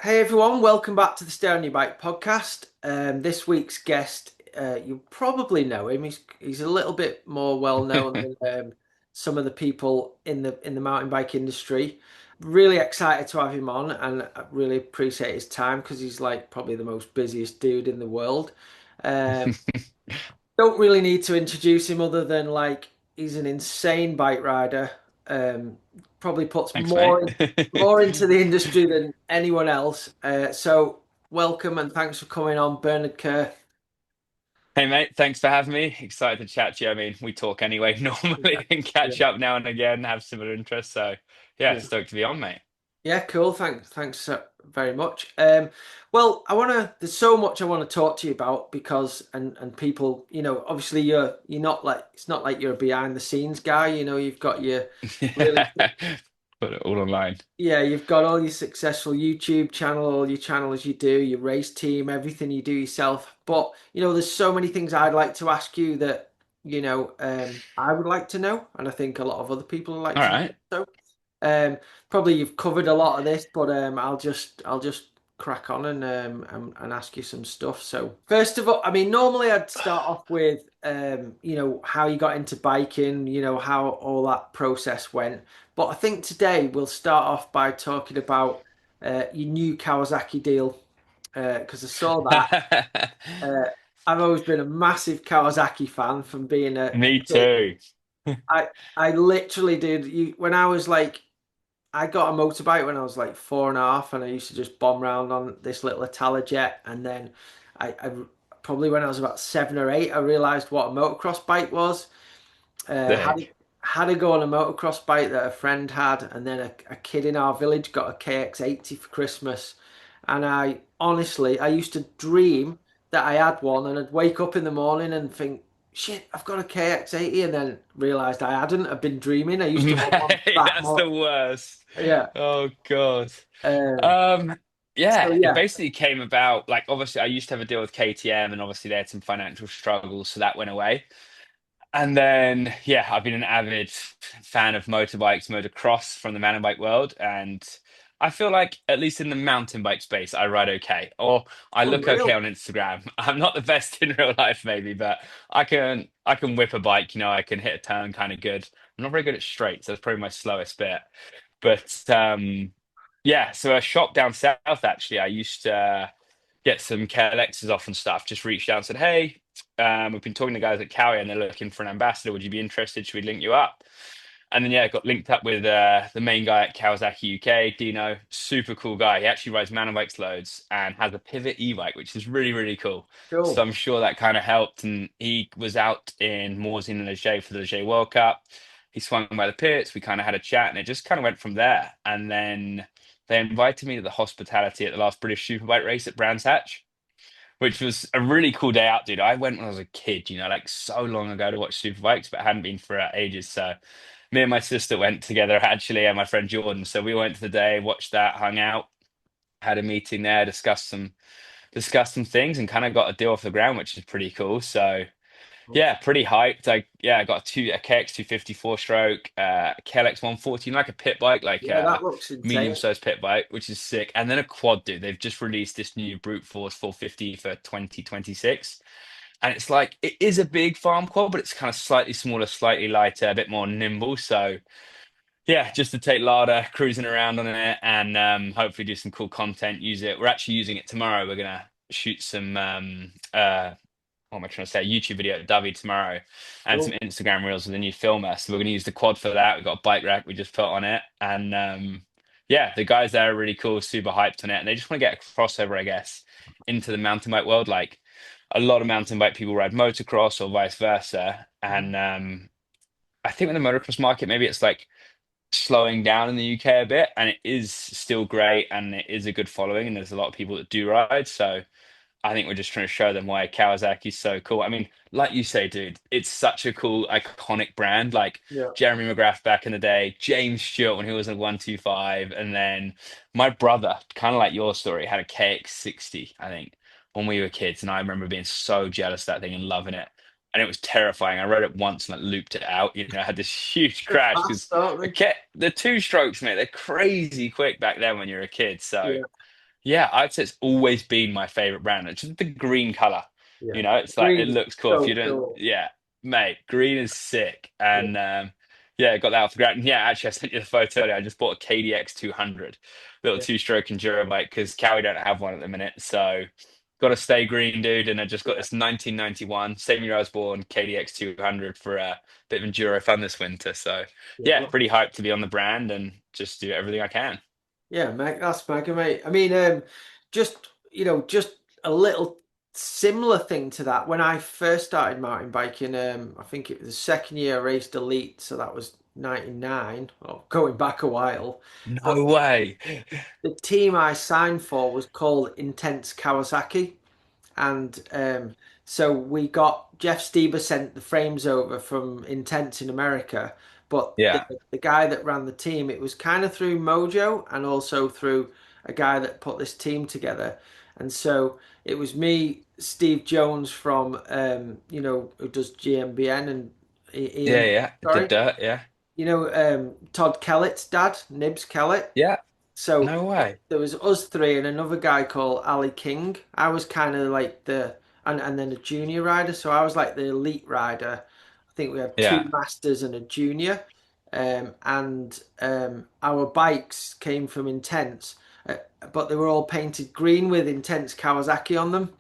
Hey everyone, welcome back to the Stay on Your Bike podcast. This week's guest, you probably know him. He's a little bit more well known than some of the people in the mountain bike industry. Really excited to have him on, and I really appreciate his time because he's like probably the most busiest dude in the world. Um, don't really need to introduce him other than like he's an insane bike rider. Um, Probably puts Thanks, mate. more into the industry than anyone else. So welcome and thanks for coming on, Bernard Kerr. Hey, mate. Thanks for having me. Excited to chat to you. I mean, we talk anyway Yeah, normally and yeah, catch up now and again, have similar interests. So, yeah, yeah. stoked to be on, mate. Yeah, cool. Thanks very much. Well, There's so much I want to talk to you about because, and people, obviously you're not like it's not like you're a behind the scenes guy. You've got your really. Put it all online. Yeah, you've got all your successful YouTube channel, all your channels you do, your race team, everything you do yourself. But, there's so many things I'd like to ask you that, I would like to know, and I think a lot of other people would like All to know. right. So, probably you've covered a lot of this, but I'll just crack on and ask you some stuff. So, first of all, I mean, normally I'd start off with how you got into biking, how all that process went. But I think today we'll start off by talking about your new Kawasaki deal because I saw that. Uh, I've always been a massive Kawasaki fan from being a Me kid. too. I literally did. When I was like, I got a motorbike when I was like 4.5, and I used to just bomb around on this little Italojet. And then I probably when I was about 7 or 8, I realized what a motocross bike was. Had Sick. had a go on a motocross bike that a friend had, and then a kid in our village got a KX80 for Christmas. And I honestly, I used to dream that I had one, and I'd wake up in the morning and think, "Shit, I've got a KX80," and then realized I hadn't. I've been dreaming. I used to want one Mate, that that's the much. worst. Yeah. Oh, God. Um, Um, so yeah, it yeah. basically came about like obviously I used to have a deal with KTM and obviously they had some financial struggles, so that went away. And then, yeah, I've been an avid fan of motorbikes, motocross from the mountain bike world. And I feel like, at least in the mountain bike space, I ride okay, or I look okay Unreal. on Instagram. I'm not the best in real life, maybe, but I can whip a bike, I can hit a turn kind of good. I'm not very good at straights. That's probably my slowest bit. But yeah, so a shop down south, actually, I used to get some KLXs off and stuff. Just reached out and said, "Hey, we've been talking to guys at Cowie and they're looking for an ambassador. Would you be interested? Should we link you up?" And then yeah, I got linked up with the main guy at Kawasaki UK, Dino. Super cool guy. He actually rides mountain bikes loads and has a Pivot e-bike, which is really really cool. So Cool. I'm sure that kind of helped. And he was out in Morzine and Leger for the Leger World Cup. He swung by the pits. We kind of had a chat, and it just kind of went from there. And then they invited me to the hospitality at the last British Superbike race at Brands Hatch, which was a really cool day out, dude. I went when I was a kid, like so long ago to watch Superbikes, but hadn't been for ages. So me and my sister went together actually, and my friend Jordan. So we went to the day, watched that, hung out, had a meeting there, discussed some things, and kind of got a deal off the ground, which is pretty cool. So yeah, pretty hyped. I got a KX 254 stroke, KLX 114, like a pit bike, like Yeah, that a looks medium insane. sized pit bike, which is sick. And then a quad, dude. They've just released this new Brute Force 450 for 2026. And it's like it is a big farm quad, but it's kind of slightly smaller, slightly lighter, a bit more nimble. So yeah, just to take Lada cruising around on it and hopefully do some cool content. Use it. We're actually using it tomorrow. We're gonna shoot some what am I trying to say? A YouTube video at Davi tomorrow and some Cool. Instagram reels with a new filmer. So we're going to use the quad for that. We've got a bike rack we just put on it. And yeah, the guys there are really cool, super hyped on it. And they just want to get a crossover, I guess, into the mountain bike world. Like a lot of mountain bike people ride motocross or vice versa. And I think in the motocross market, maybe it's like slowing down in the UK a bit. And it is still great and it is a good following. And there's a lot of people that do ride. So I think we're just trying to show them why Kawasaki's so cool. I mean, like you say, dude, it's such a cool, iconic brand. Like Yeah. Jeremy McGrath back in the day, James Stewart when he was in 125, and then my brother, kind of like your story, had a KX60, I think, when we were kids. And I remember being so jealous of that thing and loving it. And it was terrifying. I rode it once and like looped it out. I had this huge They're crash fast, because aren't the two strokes, mate, they're crazy quick back then when you're a kid. they? So Yeah. Yeah, I'd say it's always been my favorite brand. It's just the green color. Yeah. You know, it's like it Green is looks cool. If you so don't, cool. yeah, mate, green is sick. Yeah. And yeah, got that off the ground. And yeah, actually, I sent you the photo earlier. I just bought a KDX 200, little Yeah. two-stroke enduro bike because Cowie don't have one at the minute. So got to stay green, dude. And I just got Yeah. this 1991, same year I was born, KDX 200 for a bit of enduro fun this winter. So Yeah. yeah, Well, pretty hyped to be on the brand and just do everything I can. yeah, mate, that's mega, mate. I mean, just just a little similar thing to that. When I first started mountain biking, I think it was the second year I raced elite, so that was '99, or going back a while. But No way. the team I signed for was called Intense Kawasaki. And so we got Jeff Stieber sent the frames over from Intense in America, but the Yeah. the guy that ran the team, it was kind of through Mojo and also through a guy that put this team together. And so it was me, Steve Jones from who does GMBN, and Yeah, Ian, yeah. The sorry, dirt, yeah. Todd Kellett's dad, Nibs Kellett. Yeah. So No way. there was us three and another guy called Ali King. I was kind of like and then a junior rider. So I was like the elite rider. I think we had two Yeah. masters and a junior. And our bikes came from Intense, but they were all painted green with Intense Kawasaki on them.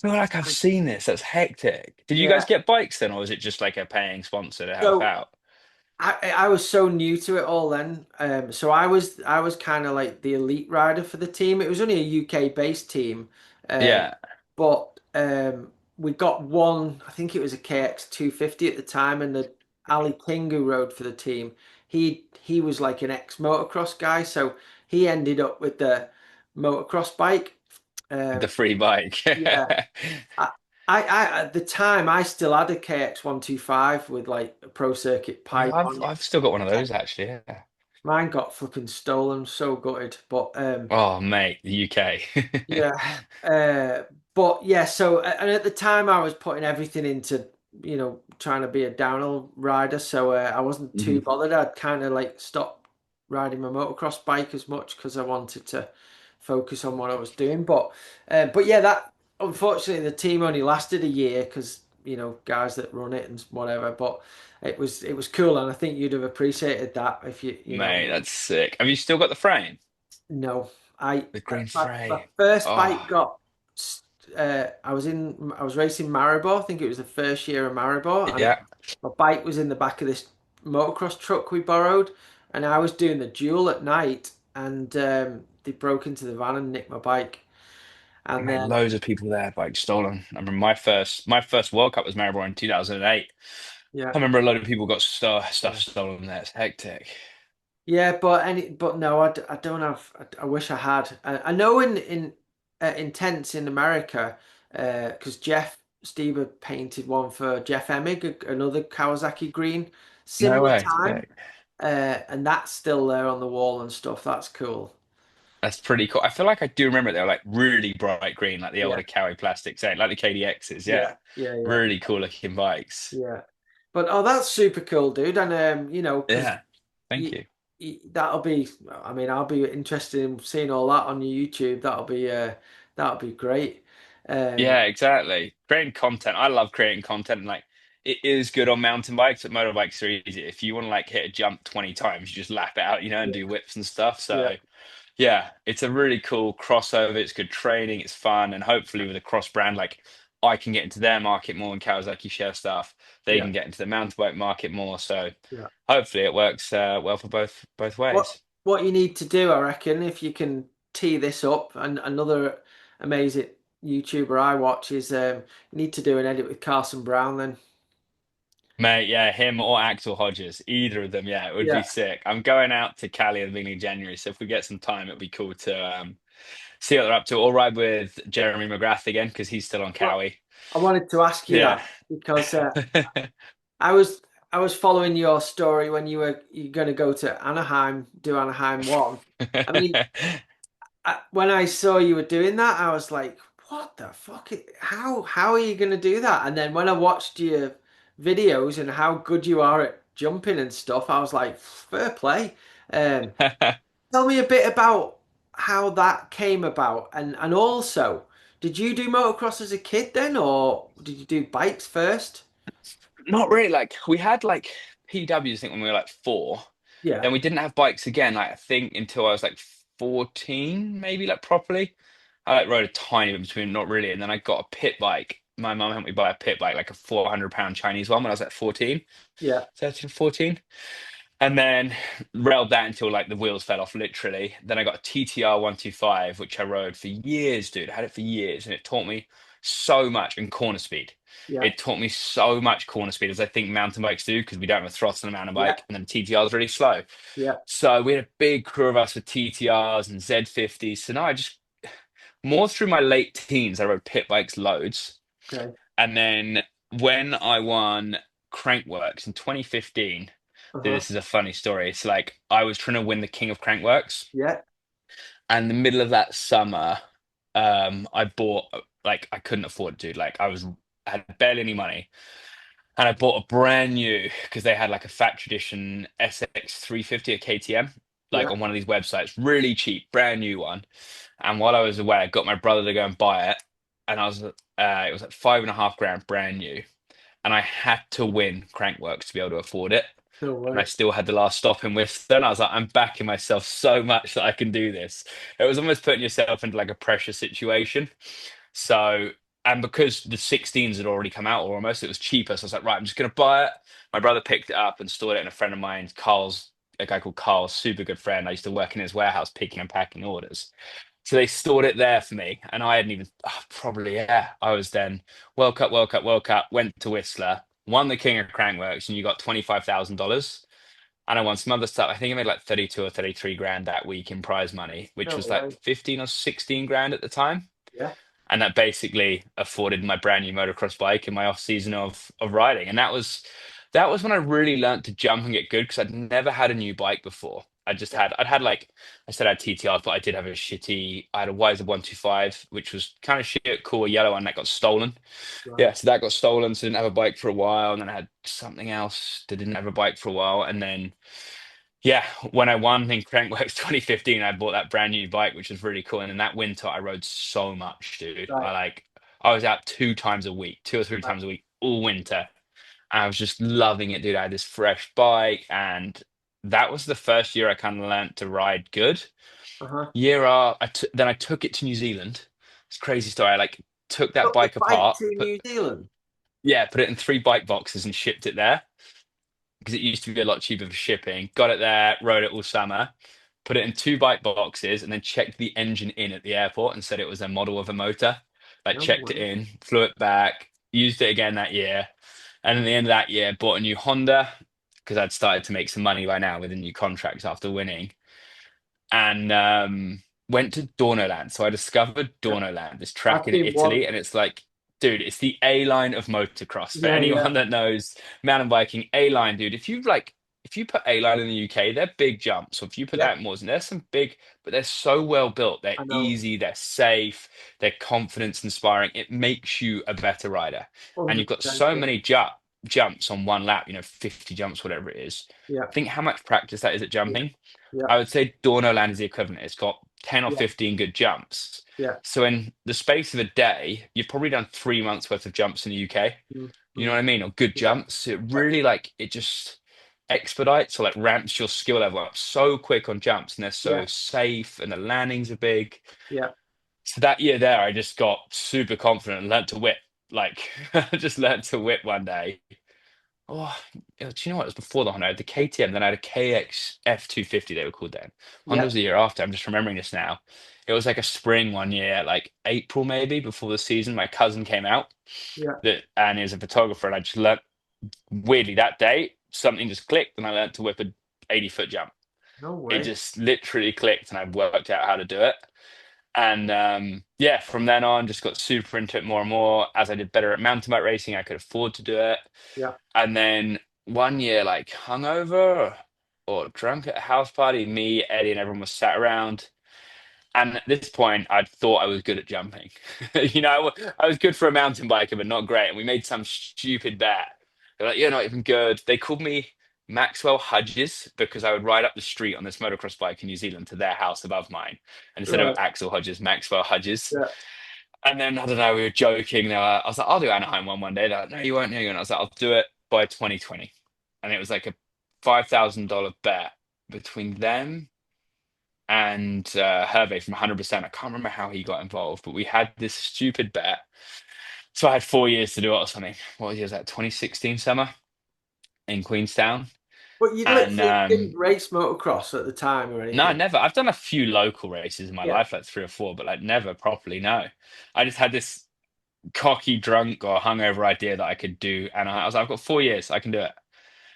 I feel like I've seen this. That's hectic. Did you guys Yeah. get bikes then, or was it just like a paying sponsor to help So out? I was so new to it all then. So I was kind of like the elite rider for the team. It was only a UK based team, Yeah. but we got one. I think it was a KX 250 at the time, and the Ali King who rode for the team. He was like an ex motocross guy, so he ended up with the motocross bike. The Um, free bike. yeah, I, I at the time I still had a KX 125 with like a pro circuit Oh, pipe I've on. I've still got one of those actually, yeah. Mine got flipping stolen, so gutted. But Oh, mate, the UK. yeah, but yeah. So and at the time, I was putting everything into trying to be a downhill rider. So I wasn't too Mhm. bothered. I'd kind of like stopped riding my motocross bike as much because I wanted to focus on what I was doing. But yeah, that unfortunately the team only lasted a year because guys that run it and whatever. But it was cool, and I think you'd have appreciated that if you know. Mate, that's sick. Have you still got the frame? No, I The green my frame. first bike Oh, got. I was racing Maribor. I think it was the first year of Maribor, and yeah. my bike was in the back of this motocross truck we borrowed, and I was doing the duel at night, and they broke into the van and nicked my bike, and Mate, then loads of people there, bike stolen. I remember my first World Cup was Maribor in 2008. yeah. I remember a lot of people got stuff stolen there. It's hectic. Yeah, but no, I don't have. I wish I had. I know in Intense in America, because Jeff Stieber painted one for Jeff Emig, another Kawasaki green, No similar way. time, Sick. and that's still there on the wall and stuff. That's cool. That's pretty cool. I feel like I do remember they were like really bright green, like the Yeah, older Cowie plastics, like the KDXs. yeah, Yeah, yeah, yeah, really cool looking bikes. yeah. But oh, that's super cool, dude. And because Yeah, thank you, you. that'll be. I mean, I'll be interested in seeing all that on your YouTube. That'll be great. Um, Yeah, exactly. Creating content. I love creating content. Like it is good on mountain bikes, but motorbikes are easy. If you want to like hit a jump 20 times, you just lap it out, and yeah, do whips and stuff. yeah, So yeah, it's a really cool crossover. It's good training. It's fun, and hopefully with a cross brand, like I can get into their market more and Kawasaki share stuff. They yeah, can get into the mountain bike market more. So yeah. hopefully it works well for both What ways. what you need to do, I reckon, if you can tee this up, and another amazing YouTuber I watch is you need to do an edit with Carson Brown. Then Mate, yeah, him or Axel Hodges, either of them, yeah, it would be yeah. sick. I'm going out to Cali at the beginning of January, so if we get some time, it'd be cool to see what they're up to. Or ride with Jeremy McGrath again because he's still on Well, Cowie. I wanted to ask you that Yeah. because I was I was following your story when you're going to go to Anaheim, do Anaheim one. I mean, when I saw you were doing that, I was like, "What the fuck? How are you going to do that?" And then when I watched your videos and how good you are at jumping and stuff, I was like, "Fair play." Um, Tell me a bit about. how that came about, and also, did you do motocross as a kid then, or did you do bikes first? Not really. Like we had like PWs, I think, when we were like four. Yeah, Then we didn't have bikes again, like I think until I was like 14, maybe like properly. I like rode a tiny bit between, not really. And then I got a pit bike. My mum helped me buy a pit bike, like a 400 pound Chinese one when I was like 14, yeah, 13, 14. And then railed that until like the wheels fell off, literally. Then I got a TTR 125, which I rode for years, dude. I had it for years, and it taught me so much in corner speed. yeah, It taught me so much corner speed, as I think mountain bikes do, because we don't have a throttle on a mountain yeah, bike, and then TTR is really slow. yeah. So we had a big crew of us with TTRs and Z50s. So now I just more through my late teens, I rode pit bikes loads. Okay. And then when I won Crankworks in 2015, dude, Uh-huh. this is a funny story. It's like I was trying to win the King of Crankworks, Yeah. and in the middle of that summer, I bought like I couldn't afford it, dude. Like I had barely any money, and I bought a brand new because they had like a factory edition SX 350 at KTM, like Yeah. on one of these websites, really cheap, brand new one. And while I was away, I got my brother to go and buy it, and it was like 5.5 grand brand new, and I had to win Crankworks to be able to afford it. No And I way. still had the last stop in Worcester, and I was like, I'm backing myself so much that I can do this. It was almost putting yourself into like a pressure situation. So, and because the 16s had already come out, or almost, it was cheaper. So I was like, right, I'm just going to buy it. My brother picked it up and stored it, and a friend of mine, Carl's, a guy called Carl, super good friend. I used to work in his warehouse picking and packing orders. So they stored it there for me, and I hadn't even probably yeah. I was then World Cup, went to Whistler, won the King of Crankworks, and you got $25,000. And I won some other stuff. I think I made like 32 or 33 grand that week in prize money, which No was like way. 15 or 16 grand at the time. Yeah. And that basically afforded my brand new motocross bike in my off season of riding. And that was when I really learned to jump and get good because I'd never had a new bike before. Yeah. I'd had like I said I had TTRs, but I did have I had a Wiser 125, which was kind of shit, cool, a yellow one that got stolen. Right. Yeah, so that got stolen, so I didn't have a bike for a while, and then I had something else that didn't have a bike for a while, and then yeah, when I won in Crankworx 2015, I bought that brand new bike, which was really cool. And in that winter, I rode so much, dude. Right. I was out 2 times a week, 2 or 3 Right. times a week all winter. I was just loving it, dude. I had this fresh bike, and that was the first year I kind of learned to ride good. Uh-huh. Then I took it to New Zealand. It's a crazy story. I like took that Took the bike bike apart, to New Zealand. put it in 3 bike boxes and shipped it there because it used to be a lot cheaper for shipping. Got it there, rode it all summer, put it in 2 bike boxes, and then checked the engine in at the airport and said it was a model of a motor. Like No checked it way. in, flew it back, used it again that year, and in the end of that year, bought a new Honda because I'd started to make some money by now with a new contract after winning, and went to Dornoland. So I discovered Yeah. Dornoland, this track I've in been one. Italy, and it's like, dude, it's the A line of motocross. For Yeah, yeah. anyone that knows mountain biking, A line, dude. If you put A line in the UK, they're big jumps. So if you put Yeah. that in Mawson, there's some big, but they're so well built. They're I know. easy, they're safe, they're confidence inspiring. It makes you a better rider, and you've got 100%. so Yeah. many jumps on one lap. 50 jumps, whatever it is. Yeah. Think how much practice that is at Yeah. jumping. Yeah. I would say Dornoland is the equivalent. It's got 10 or Yeah. 15 good jumps. Yeah. So in the space of a day, you've probably done 3 months worth of jumps in the UK. You know Mm-hmm. what I mean? Or good Yeah. jumps. So it Yeah. really like it just expedites or like ramps your skill level up so quick on jumps and they're Yeah. so safe and the landings are big. Yeah. So that year there, I just got super confident and learned to whip. Like I just learned to whip one day. Oh, do you know what? It was before the Honda. I had the KTM, then I had a KX F250, they were called then. Honda Yeah. was the year after. I'm just remembering this now. It was like a spring one year, like April maybe, before the season. My cousin came out Yeah. and he was a photographer, and I just learnt weirdly that day, something just clicked and I learned to whip a 80-foot jump. No It way. just literally clicked and I worked out how to do it. And yeah, from then on, just got super into it more and more. As I did better at mountain bike racing, I could afford to do it. Yeah. And then one year, like hungover or drunk at a house party, me, Eddie, and everyone was sat around. And at this point, I thought I was good at jumping. I was good for a mountain biker, but not great. And we made some stupid bet. They're like, "You're not even good." They called me. Maxwell Hudges, because I would ride up the street on this motocross bike in New Zealand to their house above mine. And instead of Right. Axel Hodges, Maxwell Hudges. Yeah. And then I don't know, we were joking. I was like, I'll do Anaheim one day. They're like, no, you won't. No, you won't. I was like, I'll do it by 2020. And it was like a $5,000 bet between them and Hervé from 100%. I can't remember how he got involved, but we had this stupid bet. So I had 4 years to do it or something. What year was that? 2016 summer in Queenstown. But you And literally didn't race motocross at the time or no, anything. never. I've done a few local races in my Yeah. life, like three or four, but like never properly. No, I just had this cocky, drunk, or hungover idea that I could do, and I was like, I've got 4 years, I can do it.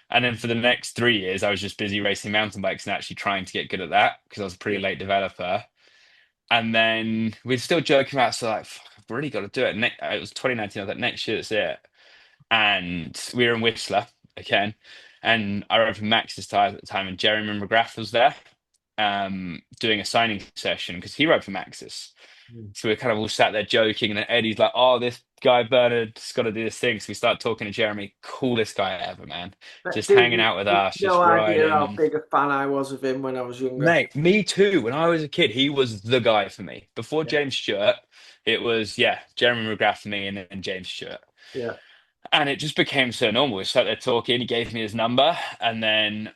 And then for the next 3 years, I was just busy racing mountain bikes and actually trying to get good at that because I was a pretty Yeah. late developer. And then we're still joking about, so like, fuck, I've really got to do it. It was 2019. I was like, next year, that's it. And we were in Whistler again, and I rode for Max's tires at the time, and Jeremy McGrath was there, doing a signing session because he rode for Max's. Mm. So we kind of all sat there joking, and then Eddie's like, "Oh, this guy Bernard's got to do this thing." So we start talking to Jeremy, coolest guy ever, man, But just dude, hanging out with you've us, just no idea riding. how And big a fan I was of him when I was younger. mate, me too. When I was a kid, he was the guy for me. Before Yeah. James Stewart, it was yeah, Jeremy McGrath for me, and then James Stewart. Yeah. And it just became so normal. We sat there talking. He gave me his number, and then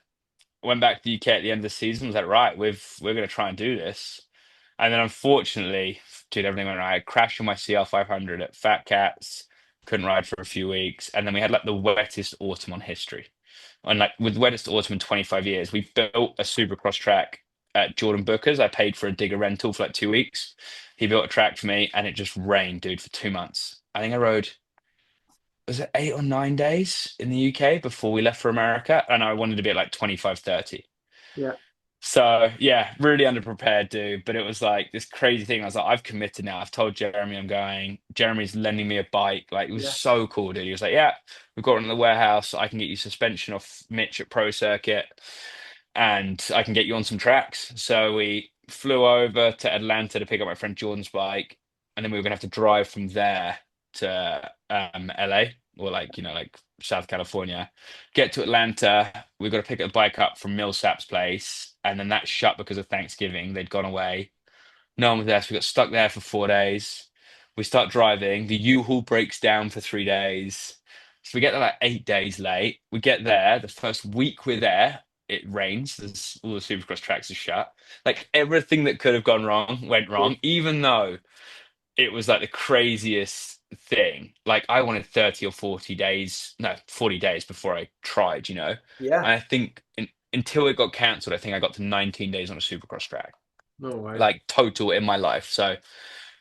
went back to the UK at the end of the season. Was like, right, we're going to try and do this. And then unfortunately, dude, everything went right. I crashed on my CL 500 at Fat Cats. Couldn't ride for a few weeks, and then we had like the wettest autumn on history. And like with wettest autumn in 25 years, we built a supercross track at Jordan Booker's. I paid for a digger rental for like 2 weeks. He built a track for me, and it just rained, dude, for 2 months. I think I rode was it 8 or 9 days in the UK before we left for America, and I wanted to be at like 25, 30. Yeah. So yeah, really underprepared, dude. But it was like this crazy thing. I was like, I've committed now. I've told Jeremy I'm going. Jeremy's lending me a bike. Like it was Yeah. so cool, dude. He was like, yeah, we've got one in the warehouse. I can get you suspension off Mitch at Pro Circuit, and I can get you on some tracks. So we flew over to Atlanta to pick up my friend Jordan's bike, and then we were gonna have to drive from there to LA or like like South California. Get to Atlanta, we got to pick the bike up from Millsap's place, and then that shut because of Thanksgiving. They'd gone away. No one was there, so we got stuck there for 4 days. We start driving. The U-Haul breaks down for 3 days. So we get there like 8 days late. We get there. The first week we're there, it rains. There's all the Supercross tracks are shut. Like everything that could have gone wrong went wrong, even though it was like the craziest thing. Like I wanted 30 or 40 days, no, 40 days before I tried. Yeah. And I think until it got cancelled, I think I got to 19 days on a Supercross track, No way. like total in my life. So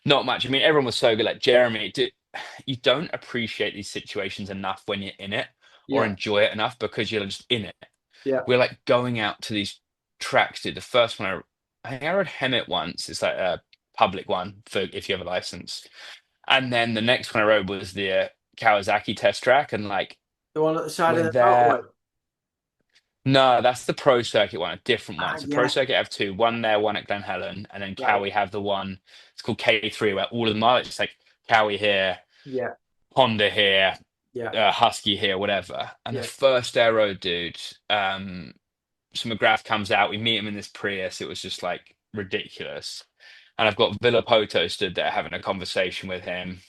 not much. I mean, everyone was so good. Like Jeremy, you don't appreciate these situations enough when you're in it or Yeah. enjoy it enough because you're just in it. Yeah. We're like going out to these tracks, dude. The first one I think I rode Hemet once. It's like a public one for if you have a license. And then the next one I rode was the Kawasaki test track, and like The one at the side of we're the there. motorway. No, that's the Pro Circuit one, a different one. Ah, So Pro yeah. Circuit have two, one there, one at Glen Helen, and then Right. Cowie have the one. It's called K3, where all of them are. It's like Cowie here, Yeah. Honda here, Yeah. Husky here, whatever. And the Yeah. first aero dude, so McGrath comes out. We meet him in this Prius. It was just like ridiculous. And I've got Villapoto stood there having a conversation with him.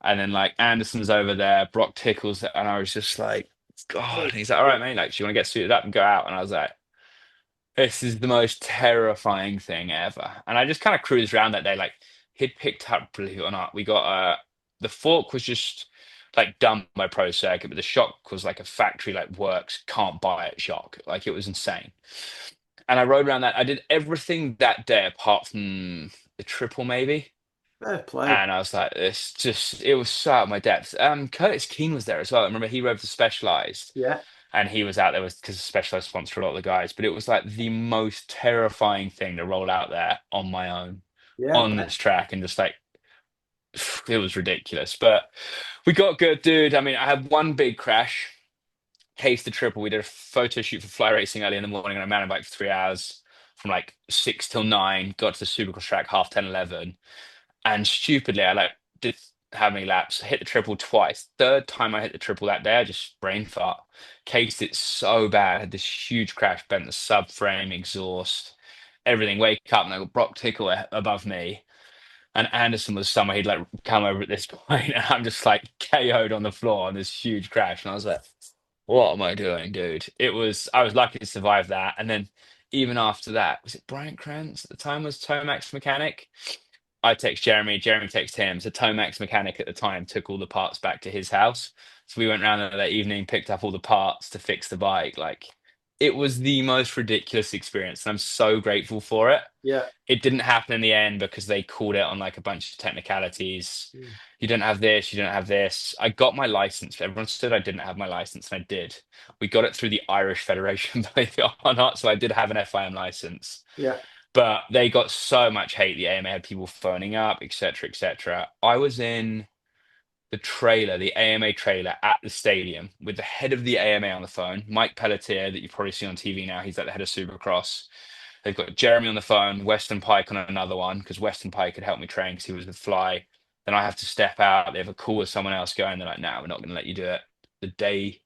And then like Anderson's over there, Brock Tickles, and I was just like, God. And he's like, all right, mate, like, do you want to get suited up and go out? And I was like, this is the most terrifying thing ever. And I just kind of cruised around that day. Like he'd picked up, believe it or not, we got the fork was just like done by Pro Circuit, but the shock was like a factory like works, can't buy it shock. Like it was insane. And I rode around that. I did everything that day apart from the triple maybe. Fair play. And I was like, this just, it was so out of my depth. Curtis Keane was there as well. I remember he rode for Specialized Yeah. and he was out there with because Specialized sponsored a lot of the guys, but it was like the most terrifying thing to roll out there on my own Yeah. on this track and just like, it was ridiculous. But we got good, dude. I mean, I had one big crash, case the triple. We did a photo shoot for Fly Racing early in the morning on a mountain bike for 3 hours from like 6 till 9, got to the Supercross track half 10, 11. And stupidly, I like did. how many laps. I hit the triple twice. Third time I hit the triple that day, I just brain fart. Cased it so bad. Had this huge crash, bent the subframe, exhaust, everything. Wake up and I got Brock Tickle above me. And Anderson was somewhere he'd like come over at this point, and I'm just like KO'd on the floor on this huge crash. And I was like, what am I doing, dude? I was lucky to survive that. And then even after that, was it Brian Krantz at the time was Tomax mechanic? I text Jeremy, Jeremy texts him. So Tomax mechanic at the time took all the parts back to his house. So we went round there that evening, picked up all the parts to fix the bike. Like it was the most ridiculous experience. And I'm so grateful for it. Yeah. It didn't happen in the end because they called it on like a bunch of technicalities. Mm. You don't have this, you don't have this. I got my license. Everyone said I didn't have my license, and I did. We got it through the Irish Federation, believe it or not. So I did have an FIM license. Yeah. But they got so much hate. The AMA had people phoning up, etc., etc. I was in the trailer, the AMA trailer at the stadium with the head of the AMA on the phone, Mike Pelletier, that you probably see on TV now. He's like the head of Supercross. They've got Jeremy on the phone, Weston Pike on another one, because Weston Pike could help me train because he was with Fly. Then I have to step out. They have a call with someone else going. They're like, no, we're not going to let you do it. The day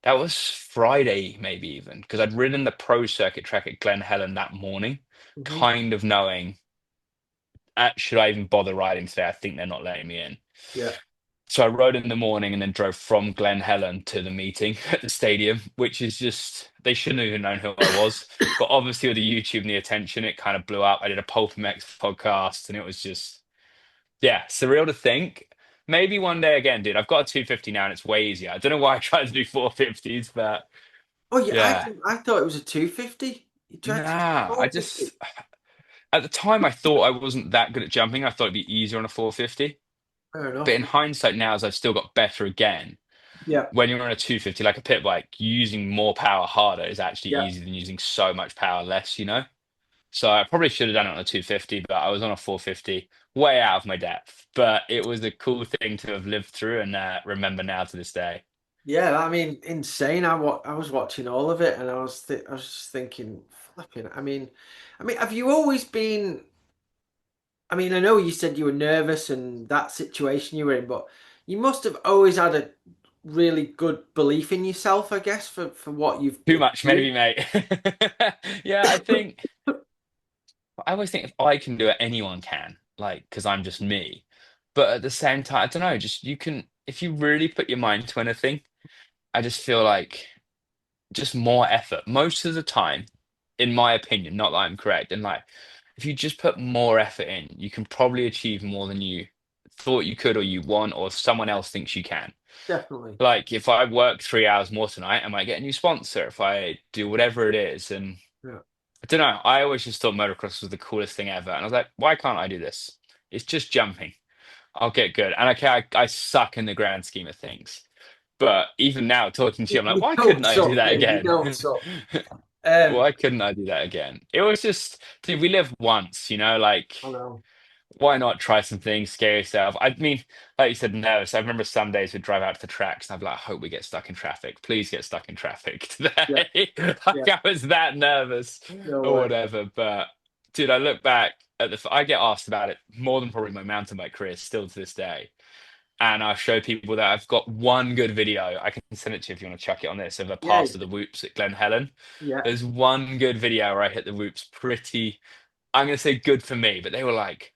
that was Friday, maybe even, because I'd ridden the pro circuit track at Glen Helen that morning, Hmm. kind of knowing, should I even bother riding today? I think they're not letting me in. Yeah. So I rode in the morning and then drove from Glen Helen to the meeting at the stadium, which is just, they shouldn't have even known who I was. But obviously, with the YouTube and the attention, it kind of blew up. I did a Pulp MX podcast and it was just, yeah, surreal to think. Maybe one day again, dude. I've got a 250 now and it's way easier. I don't know why I tried to do 450s, but Oh yeah, yeah. I thought it was a 250. You tried to do Nah, I 450. just, at the time, I thought I wasn't that good at jumping. I thought it'd be easier on a 450. Fair But enough. in hindsight, now as I've still got better again, Yeah. when you're on a 250, like a pit bike, using more power harder is actually Yeah. easier than using so much power less, you know? So I probably should have done it on a 250, but I was on a 450, way out of my depth. But it was a cool thing to have lived through and remember now to this day. Yeah, I mean, insane. I was watching all of it, and I was just thinking, flipping. Have you always been? I mean, I know you said you were nervous and that situation you were in, but you must have always had a really good belief in yourself, I guess, for what you've Too much, maybe, achieved. mate. Yeah, I always think if I can do it, anyone can, like, because I'm just me. But at the same time, I don't know, just you can, if you really put your mind to anything, I just feel like just more effort most of the time, in my opinion, not that I'm correct. And like, if you just put more effort in, you can probably achieve more than you thought you could or you want or someone else thinks you can. Definitely. Like, if I work 3 hours more tonight, I might get a new sponsor if I do whatever it is. And Yeah. I don't know. I always just thought motocross was the coolest thing ever. And I was like, why can't I do this? It's just jumping. I'll get good. And okay, I suck in the grand scheme of things. But even now, talking to you, I'm like, You why don't couldn't I do suck, that mate. You again? don't suck. Um, Why couldn't I do that again? It was just, dude, we live once, like, I know. why not try some things, scare yourself? I mean, like you said, nervous. I remember some days we'd drive out to the tracks and I'd be like, I hope we get stuck in traffic. Please get stuck in traffic Yeah. today. Yeah. Like I was that nervous No or way. whatever. But dude, I look back at I get asked about it more than probably my mountain bike career still to this day. And I show people that I've got one good video. I can send it to you if you want to chuck it on this of a Yeah. pass of the whoops at Glen Helen. Yeah. There's one good video where I hit the whoops pretty, I'm gonna say good for me, but they were like,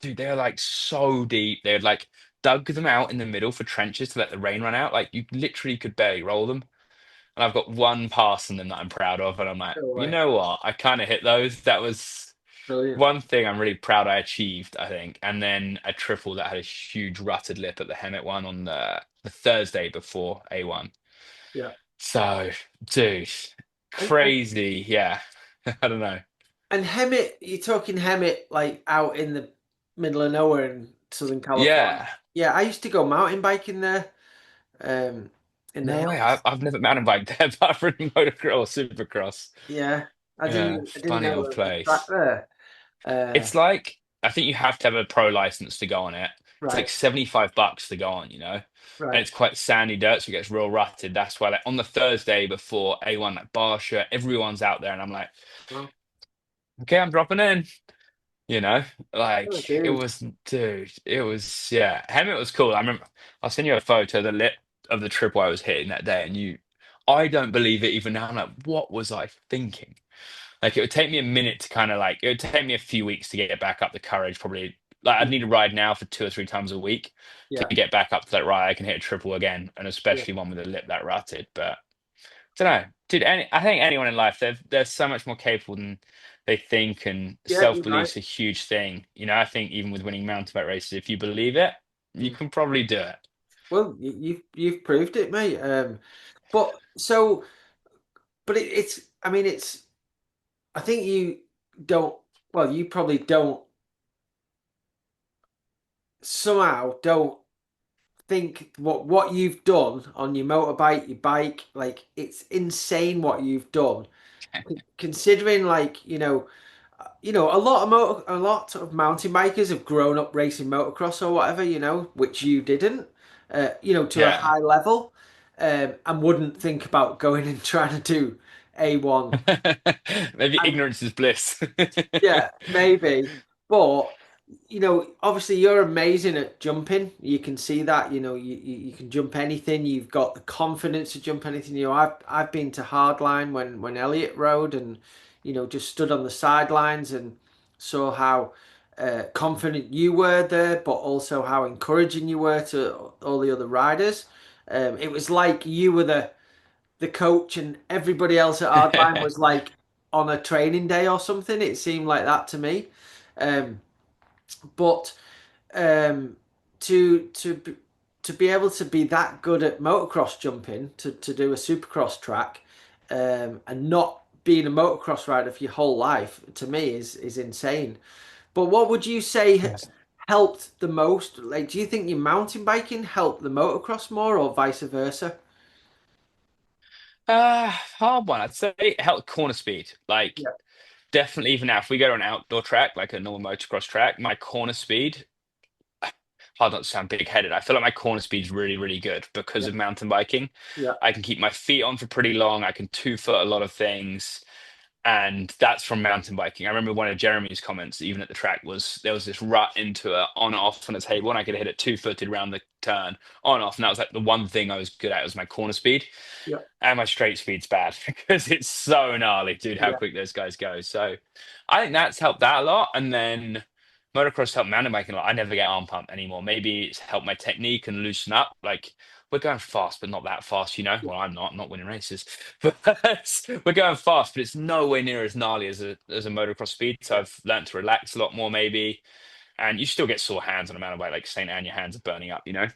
dude, they were like so deep. They had like dug them out in the middle for trenches to let the rain run out. Like you literally could barely roll them. And I've got one pass in them that I'm proud of, and I'm like, No you way. know what? I kind of hit those. That was Brilliant. one thing I'm really proud I achieved, I think. And then a triple that had a huge rutted lip at the Hemet one on the Thursday before A1. Yeah. So, dude, And, and crazy. Yeah. I don't know. and Hemet, you're talking Hemet like out in the middle of nowhere in Southern California. Yeah. Yeah, I used to go mountain biking there, um, in the No way. hills. I've never mountain biked there, but I've ridden motocross, supercross. Yeah, Yeah, I didn't funny know old there was a track place. there. Uh, It's like I think you have to have a pro license to go on it. It's like right, $75 to go on, and right. it's quite sandy dirt, so it gets real rutted. That's why, like on the Thursday before A1, like Barsha, everyone's out there, and I'm like, Well, okay, I'm dropping in. You know, Oh, like it dude. was, dude, it was, yeah. Hemet was cool. I remember I'll send you a photo of the lip of the triple I was hitting that day, and I don't believe it even now. I'm like, what was I thinking? Like, it would take me a minute to kind of like, it would take me a few weeks to get back up the courage. Probably, like, I'd need to ride now for 2 or 3 times a week to Yeah, get back up to that ride. I can hit a triple again, and yeah, especially one with a lip that rutted. But don't know, dude. I think anyone in life, they're so much more capable than they think, and yeah. You're right. self-belief's a huge thing. You know, I think even with winning mountain bike races, if you believe it, you Mm. can probably do it. Well, you've proved it, mate. But so, but it's. I mean, it's. I think you don't. Well, you probably don't somehow don't think what you've done on your motorbike, your bike. Like it's insane what you've done. Considering, like a lot of mountain bikers have grown up racing motocross or whatever, which you didn't, to a Yeah. high level, and wouldn't think about going and trying to do A1. Maybe And ignorance is bliss. yeah, maybe. But obviously you're amazing at jumping. You can see that, you can jump anything. You've got the confidence to jump anything. I've been to hardline when Elliot rode and just stood on the sidelines and saw how confident you were there, but also how encouraging you were to all the other riders. It was like you were the coach and everybody else at hardline was like on a training day or something. It seemed like that to me. Um, but um, to be able to be that good at motocross jumping, to do a supercross track, and not being a motocross rider for your whole life, to me is insane. But what would you say Yes. helped the most? Like, do you think your mountain biking helped the motocross more, or vice versa? Hard one. I'd say it helped corner speed. Like, Yeah, definitely, even now, if we go to an outdoor track, like a normal motocross track, my corner speed, hard not to sound big-headed, I feel like my corner speed's really, really good because yeah, of mountain biking. yeah, I can keep my feet on for pretty long. I can 2 foot a lot of things. And that's from mountain biking. I remember one of Jeremy's comments, even at the track, was there was this rut into a on off on a table, and I could hit it 2 footed round the turn on off. And that was like the one thing I was good at was my corner speed. yeah, And my straight speed's bad because it's so gnarly, dude, how yeah, quick those guys go. So I think that's helped that a lot. And then motocross helped mountain biking a lot. I never get arm pump anymore. Maybe it's helped my technique and loosen up. Like we're going fast, but not that fast, you know? yeah, Well, I'm not winning races. But we're going fast, but it's nowhere near as gnarly as a motocross speed. So yeah, I've learned to relax a lot more, maybe. And you still get sore hands on a mountain bike, like St. Anne, your hands are burning up, you know?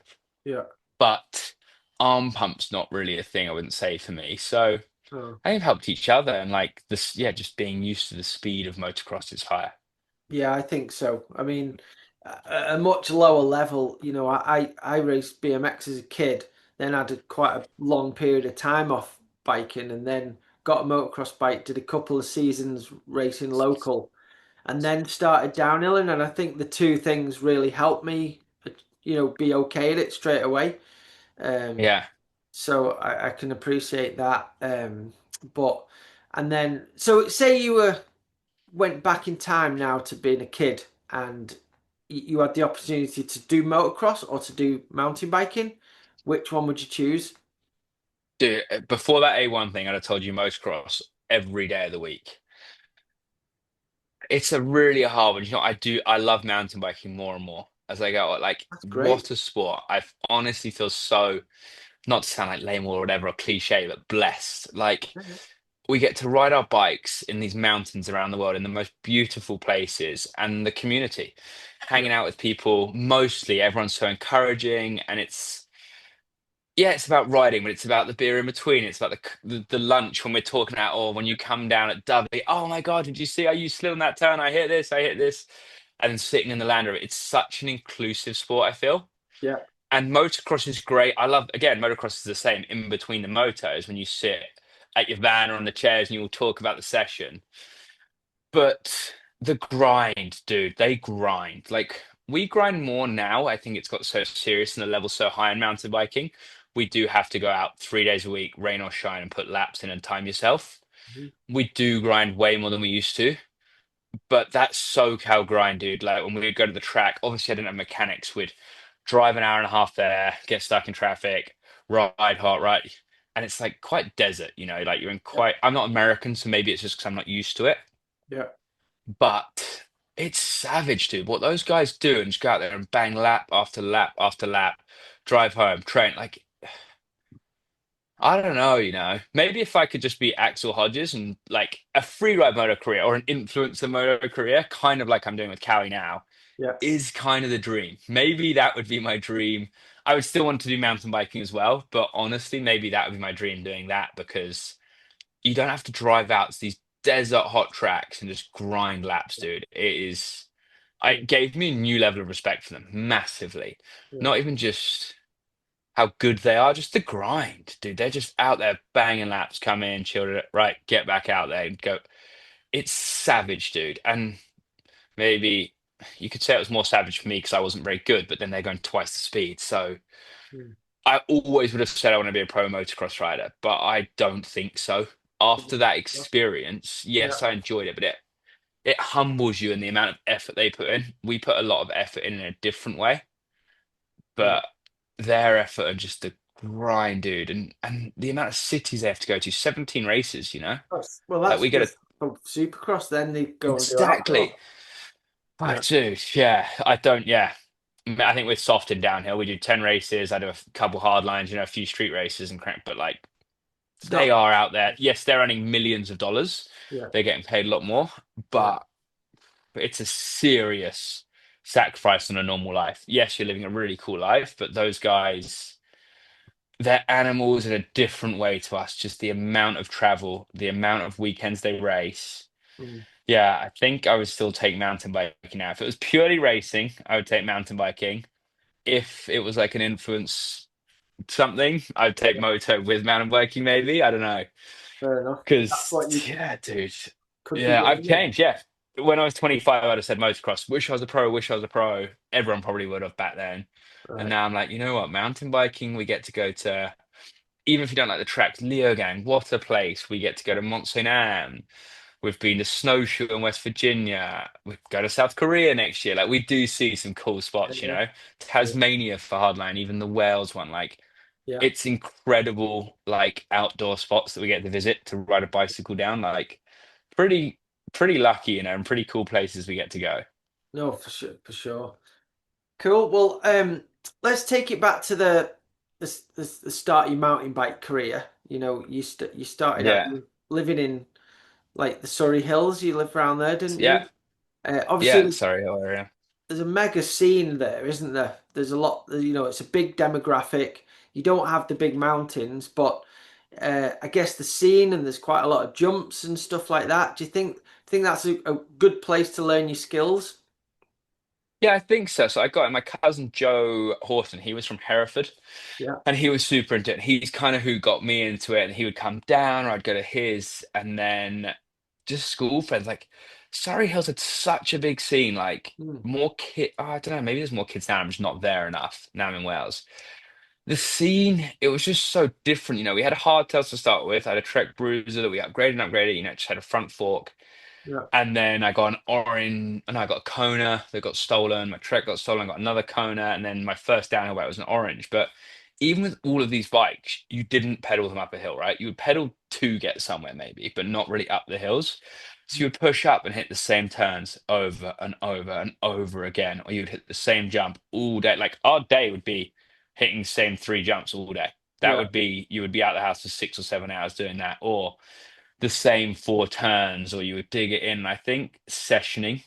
yeah. But arm pump's not really a thing, I wouldn't say for me. So Oh. I think we've helped each other and like this, yeah, just being used to the speed of motocross is higher. Yeah, I think so. I mean, at a much lower level, I raced BMX as a kid, then had quite a long period of time off biking, and then got a motocross bike, did a couple of seasons racing local, and then started downhilling. And I think the two things really helped me, be okay at it straight away. Um, Yeah. so I can appreciate that. But and then, so say you went back in time now to being a kid and you had the opportunity to do motocross or to do mountain biking, which one would you choose? Dude, before that A1 thing, I'd have told you motocross every day of the week. It's a really hard one. You know, I love mountain biking more and more as I go. Like, That's great. what a sport. I honestly feel so, not to sound like lame or whatever or cliche, but blessed. Like, Yeah, we get to ride our bikes in these mountains around the world in the most beautiful places and the community, yeah, hanging out with people. Mostly everyone's so encouraging, and yeah, it's about riding, but it's about the beer in between. It's about the lunch when we're talking out, or when you come down at Dudley. Oh my God, did you see? Are you still in that turn? I hit this, I hit this. And then sitting in the Land Rover. It's such an inclusive sport, I feel. yeah, And motocross is great. I love, again, motocross is the same in between the motos when you sit at your van or on the chairs and you all talk about the session. But the grind, dude, they grind. Like we grind more now. I think it's got so serious and the level's so high in mountain biking. We do have to go out 3 days a week, rain or shine, and put laps in and time yourself. mhm, We do grind way more than we used to. But that SoCal grind, dude. Like when we would go to the track, obviously I didn't have mechanics. We'd drive an hour and a half there, get stuck in traffic, ride hot, right? And it's like quite desert, like you're in Yeah, quite, I'm not American, so maybe it's just because I'm not used to it, yeah, but it's savage, dude. What those guys do and just go out there and bang lap after lap after lap, drive home, train. Like, I don't know, maybe if I could just be Axel Hodges and like a free ride moto career or an influencer moto career, kind of like I'm doing with Cowie now yeah, is kind of the dream. Maybe that would be my dream. I would still want to do mountain biking as well, but honestly, maybe that would be my dream doing that because you don't have to drive out to these desert hot tracks and just grind laps, dude. yeah, It gave me a new level of respect for them massively. yeah. Not even just how good they are, just the grind, dude. They're just out there banging laps, come in, chill it, right, get back out there and go. It's savage, dude. And maybe you could say it was more savage for me because I wasn't very good, but then they're going twice the speed. So Mm. I always would have said I want to be a pro motocross rider, but I don't think so. After that experience, Yeah, yes, I enjoyed it, but it humbles you in the amount of effort they put in. We put a lot of effort in a different way, yeah. but their effort and just the grind, dude, and the amount of cities they have to go to, 17 races, Well, like that's we get a just for Supercross. Then they go and do outdoor. exactly. Oh, Yeah, dude, yeah, I don't, yeah. I think we're soft in downhill. We do 10 races. I do a couple hard lines, a few street races and crap, but like it's they not. are out there. Yes, they're earning millions of dollars. Yeah, They're getting paid a lot more, yeah, but it's a serious sacrifice on a normal life. Yes, you're living a really cool life, but those guys, they're animals in a different way to us. Just the amount of travel, the amount of weekends they race. mm, Yeah, I think I would still take mountain biking now. If it was purely racing, I would take mountain biking. If it was like an influence something, I'd take yeah. moto with mountain biking, maybe. I don't know. Fair enough. That's Because, what you yeah, dude. could be Yeah, I've doing. Yeah. changed. Yeah. When I was 25, I'd have said motocross. Wish I was a pro, wish I was a pro. Everyone probably would have back then. And Right. now I'm like, you know what? Mountain biking, we get to go to, even if you don't like the tracks, Leogang, what a place. We get to go to Mont Saint Anne. We've been to Snowshoe in West Virginia. We go to South Korea next year. Like we do see some cool Yeah, spots, yeah, yeah, Tasmania for hardline, even the Wales one. Like yeah. it's incredible, like outdoor spots that we get to visit to ride a bicycle down. Like pretty, pretty lucky, and pretty cool places we get to go. No, for sure, for sure. Cool. Well, let's take it back to the start of your mountain bike career. You started out Yeah, living in like the Surrey Hills. You lived around there, didn't yeah, you? Obviously, yeah. Sorry, area. there's a mega scene there, isn't there? There's a lot. It's a big demographic. You don't have the big mountains, but I guess the scene and there's quite a lot of jumps and stuff like that. Do you think that's a good place to learn your skills? Yeah, I think so. So I got my cousin Joe Horton. He was from Hereford. Yeah. And he was super into it. He's kind of who got me into it. And he would come down, or I'd go to his, and then just school friends. Like Surrey Hills had such a big scene. Like Hmm. more kid. Oh, I don't know. Maybe there's more kids now. I'm just not there enough. Now I'm in Wales. The scene, it was just so different. We had a hardtails to start with. I had a Trek Bruiser that we upgraded and upgraded. Just had a front fork. Yeah. And then I got an orange, and I got a Kona that got stolen. My Trek got stolen. I got another Kona, and then my first downhill bike was an orange. But even with all of these bikes, you didn't pedal them up a hill, right? You would pedal to get somewhere, maybe, but not really up the hills. So you would push up and hit the same turns over and over and over again, or you'd hit the same jump all day. Like our day would be hitting the same three jumps all day. That Yeah. would be you would be out of the house for 6 or 7 hours doing that, or the same four turns, or you would dig it in. I think sessioning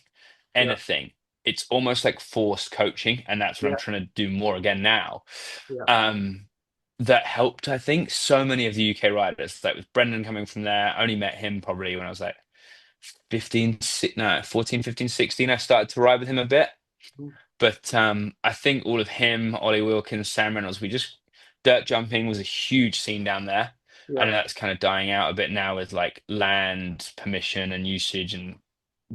Yeah. anything, it's almost like forced coaching, and that's what I'm Yeah. trying to do more again now. Yeah. Um, that helped, I think, so many of the UK riders. Like with Brendan coming from there, I only met him probably when I was like 15, no, 14, 15, 16. I started to ride with him a bit. Mm. But I think all of him, Ollie Wilkins, Sam Reynolds, we just dirt jumping was a huge scene down there. I Yeah. know that's kind of dying out a bit now with like land permission and usage and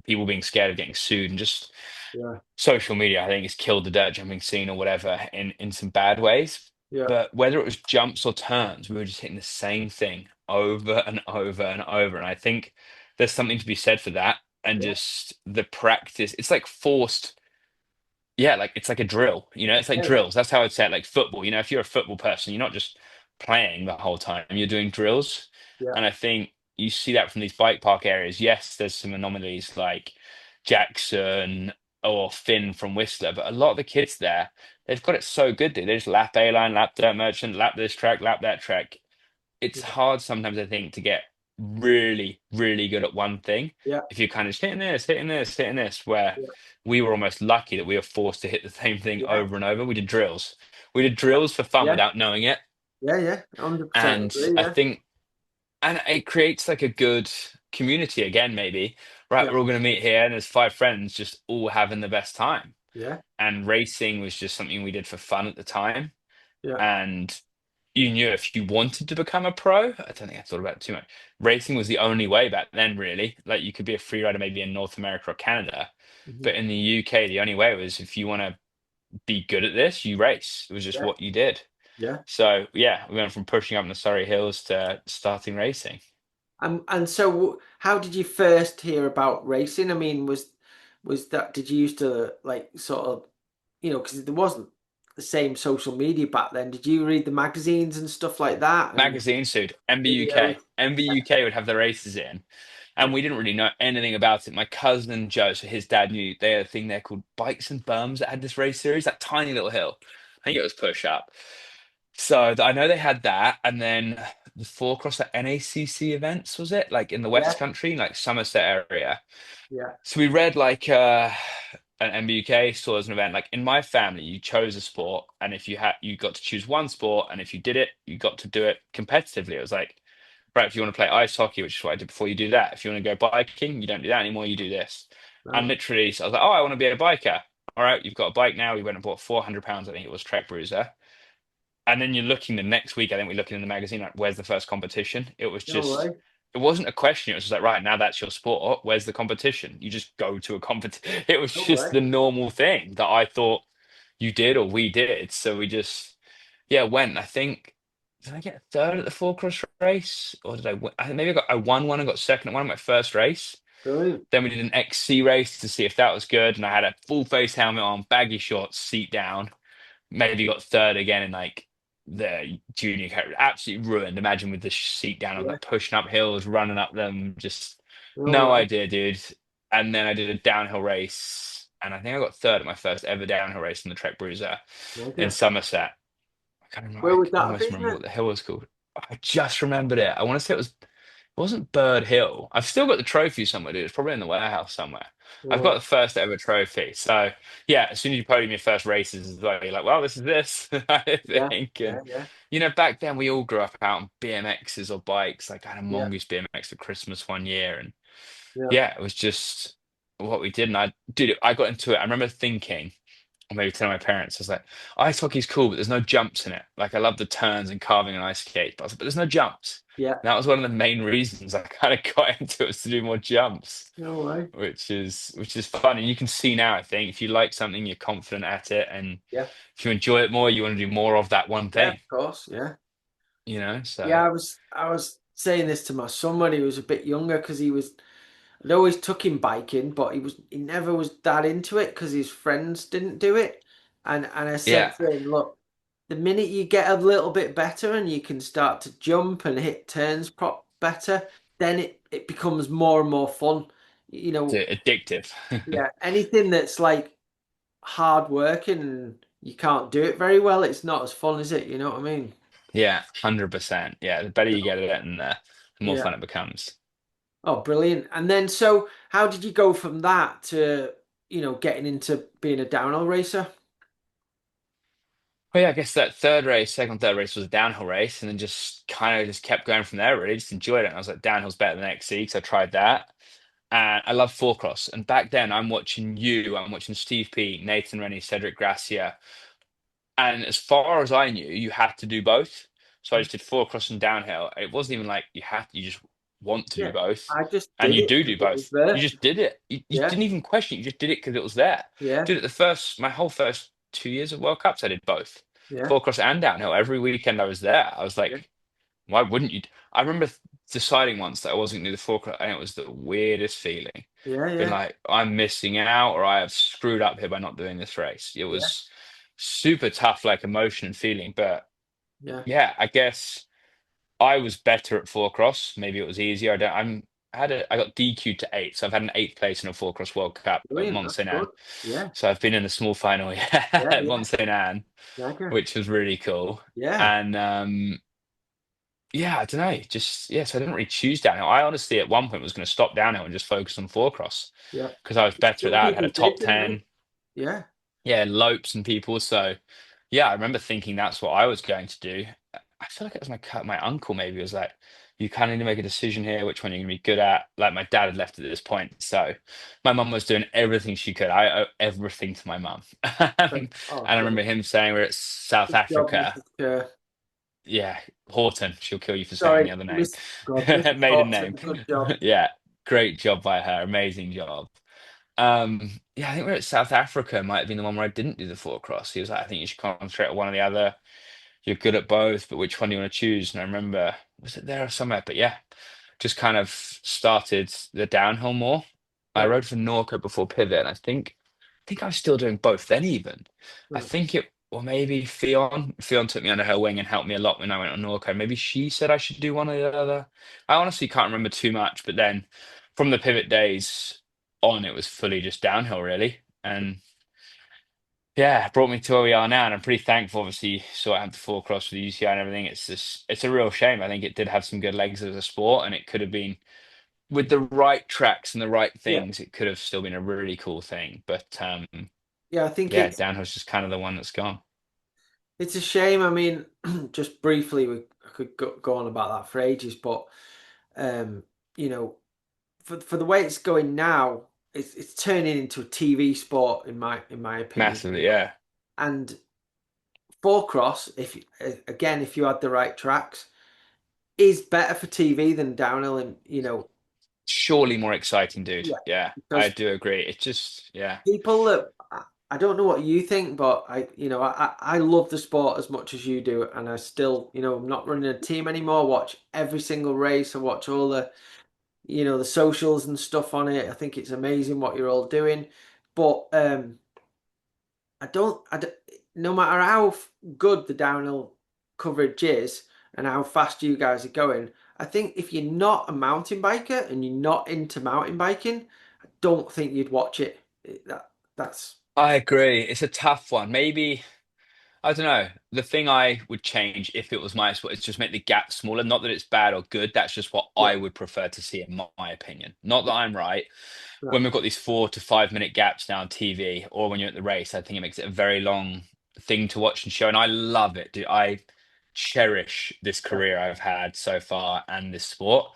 people being scared of getting sued and just Yeah. social media, I think, has killed the dirt jumping scene or whatever in some bad ways. Yeah. But whether it was jumps or turns, we were just hitting the same thing over and over and over. And I think there's something to be said for that. and Yeah. just the practice. It's like forced. Yeah, like it's like a drill, it's like Yeah. Yeah. drills. That's how I'd say it. Like football, if you're a football person, you're not just playing the whole time, you're doing drills. Yeah. And I think you see that from these bike park areas. Yes, there's some anomalies like Jackson or Finn from Whistler, but a lot of the kids there, they've got it so good, dude. They just lap A line, lap Dirt Merchant, lap this track, lap that track. It's Yeah. hard sometimes, I think, to get really, really good at one thing. Yeah. If you're kind of just hitting this, hitting this, hitting this, where Yeah. we were almost lucky that we were forced to hit the same thing Yeah. over and over. We did drills. We did drills for fun Yeah. without knowing it. Yeah. Yeah. 100% And agree. I Yeah. think, and it creates like a good community again, maybe. Right, Yeah. we're all going to meet here, and there's five friends just all having the best time. Yeah. And racing was just something we did for fun at the time. Yeah. And you knew if you wanted to become a pro, I don't think I thought about it too much. Racing was the only way back then, really. Like you could be a free rider maybe in North America or Canada, Mhm. but in the UK, the only way was if you want to be good at this, you race. It was just Yeah. what you did. Yeah. So yeah, we went from pushing up in the Surrey Hills to starting racing. And so, how did you first hear about racing? I mean, was that did you used to like sort of, because there wasn't the same social media back then. Did you read the magazines and stuff like that and Magazine suit, MBUK. videos? MBUK would have the races in, Yeah. and we didn't really know anything about it. My cousin Joe, so his dad knew they had a thing there called Bikes and Berms that had this race series, that tiny little hill. I think it was push up. So I know they had that, and then the four across the NACC events, was it? Like in the Yeah. West Country, like Somerset area. Yeah. So we read like an MBUK saw as an event. Like in my family, you chose a sport, and if you got to choose one sport, and if you did it, you got to do it competitively. It was like, right, if you want to play ice hockey, which is what I did before, you do that. If you want to go biking, you don't do that anymore, you do this. And Right. literally, so I was like, oh, I want to be a biker. All right, you've got a bike now. We went and bought £400, I think it was Trek Bruiser. And then you're looking the next week, I think we're looking in the magazine, like, where's the first competition? It was No just, way. it wasn't a question. It was just like, right, now that's your sport. Where's the competition? You just go to a competition. It was No just way. the normal thing that I thought you did or we did. So we just, yeah, went. I think, did I get third at the four cross race? Or did I win? I think maybe I won one and got second at one of my first race. Brilliant. Then we did an XC race to see if that was good. And I had a full face helmet on, baggy shorts, seat down, maybe got third again in like the junior category. Absolutely ruined. Imagine with the seat down, I'm Yeah. like pushing up hills, running up them, just No no way. idea, dude. And then I did a downhill race, and I think I got third at my first ever downhill race in the Trek Bruiser in Okay. Somerset. I can't remember. Where I would that have almost been remember what then? the hill was called. I just remembered it. I want to say it wasn't Bird Hill. I've still got the trophy somewhere, dude. It's probably in the warehouse somewhere. I've got No the first ever trophy. So yeah, as soon as you podium your first races as well, you're like, well, this is this, I way. Yeah. think. And Yeah. Yeah. back then we all grew up out on BMXs or bikes. Like I had a Yeah. mongoose BMX for Christmas one year, and Yeah. yeah, it was just what we did. And I got into it. I remember thinking, or maybe telling my parents, I was like, ice hockey's cool, but there's no jumps in it. Like I love the turns and carving and ice skate, but I was like, but there's no jumps. Yeah. And that was one of the main reasons I kind of got into it, was to do more jumps, No way. which is fun. And you can see now, I think, if you like something, you're confident at it, and Yeah. if you enjoy it more, you want to do more of that one Yeah. Of thing, course. Yeah. So Yeah. I was saying this to my son when he was a bit younger because I'd always took him biking, but he never was that into it because his friends didn't do it. And I said yeah, to him, look, the minute you get a little bit better and you can start to jump and hit turns prop better, then it becomes more and more fun. You know, it's addictive. yeah, anything that's like hard working and you can't do it very well, it's not as fun, is it? You know what I mean? Yeah, 100%. Yeah, the better you So, get at it, and the more yeah. fun it becomes. Oh, brilliant. And then, so how did you go from that to, getting into being a downhill racer? Well, yeah, I guess that third race was a downhill race, and then just kind of just kept going from there. Really, just enjoyed it. And I was like, downhill's better than XC, so I tried that. And I love four cross. And back then, I'm watching Steve P, Nathan Rennie, Cedric Gracia. And as far as I knew, you had to do both. So I just did four cross and downhill. It wasn't even like you just want to do Yeah, both. I just And did you it do because it was both. You there. just did it. You Yeah, didn't even question it. You just did it because it was there. yeah, Did it my whole first 2 years of World Cups, I did both. yeah, Four cross and downhill. Every weekend I was there. I was yeah, like, why wouldn't you? I remember deciding once that I wasn't going to do the four cross, and it was the weirdest feeling. Yeah, been yeah, like, I'm missing out, or I have screwed up here by not doing this race. It yeah, was super tough, like emotion and feeling. But yeah. yeah, I guess I was better at four cross. Maybe it was easier. I don't. I got DQ'd to eight, so I've had an eighth place in a four cross World Cup at Brilliant. Mont That's Saint good. Anne. Yeah, So I've been in the small final, yeah, yeah, at yeah. Mont Saint Anne, Mega. which was really cool. Yeah, And yeah, I don't know, just yeah. So I didn't really choose downhill. I honestly, at one point, was going to stop downhill and just focus on four cross yeah. because I was better at Some that. I'd had people a did, top didn't they? 10, Yeah. yeah, Lopes and people. So yeah, I remember thinking that's what I was going to do. I feel like it was my uncle maybe was like, you kind of need to make a decision here, which one you're gonna be good at. Like my dad had left at this point, so my mum was doing everything she could. I owe everything to my mum. But, And oh, I good. remember him saying we're at South Good job, Africa. Mrs. Kerr. Yeah, Horton. She'll kill you for saying Sorry, any other name. Miss God, Mrs. Maiden Horton. name. Good job. Yeah, great job by her. Amazing job. Yeah, I think we're at South Africa. Might have been the one where I didn't do the four cross. He was like, I think you should concentrate on one or the other. You're good at both, but which one do you want to choose? And I remember, was it there or somewhere? But yeah, just kind of started the downhill more. I Yeah. rode for Norco before Pivot, and I think I was still doing both then even. I Right. think it, or maybe Fionn. Fionn took me under her wing and helped me a lot when I went on Norco. Maybe she said I should do one or the other. I honestly can't remember too much, but then from the Pivot days on, it was fully just downhill really. And yeah, it brought me to where we are now, and I'm pretty thankful. Obviously, so I had the four cross with the UCI and everything. It's a real shame. I think it did have some good legs as a sport, and it could have been with the right tracks and the right Yeah. things. It could have still been a really cool thing. But Yeah, I think yeah, it's downhill's just kind of the one that's gone. it's a shame. I mean, just briefly, we could go on about that for ages, but um, you know, for the way it's going now, it's turning into a TV sport in my opinion. Massively, yeah. And four cross, if again, if you had the right tracks, is better for TV than downhill, and Surely more exciting, dude. yeah, Yeah, I because do agree. It's just, yeah, people that I don't know what you think, but I love the sport as much as you do, and I still, I'm not running a team anymore. Watch every single race. I watch all the, the socials and stuff on it. I think it's amazing what you're all doing, but I don't, no matter how good the downhill coverage is and how fast you guys are going, I think if you're not a mountain biker and you're not into mountain biking, I don't think you'd watch it. That's I agree. It's a tough one. Maybe. I don't know. The thing I would change if it was my sport is just make the gap smaller. Not that it's bad or good. That's just what yeah, I would prefer to see in my opinion. Not that yeah, I'm right. yeah, When we've got these 4 to 5 minute gaps now on TV, or when you're at the race, I think it makes it a very long thing to watch and show. And I love it, dude. I cherish this yeah, career I've had so far and this sport.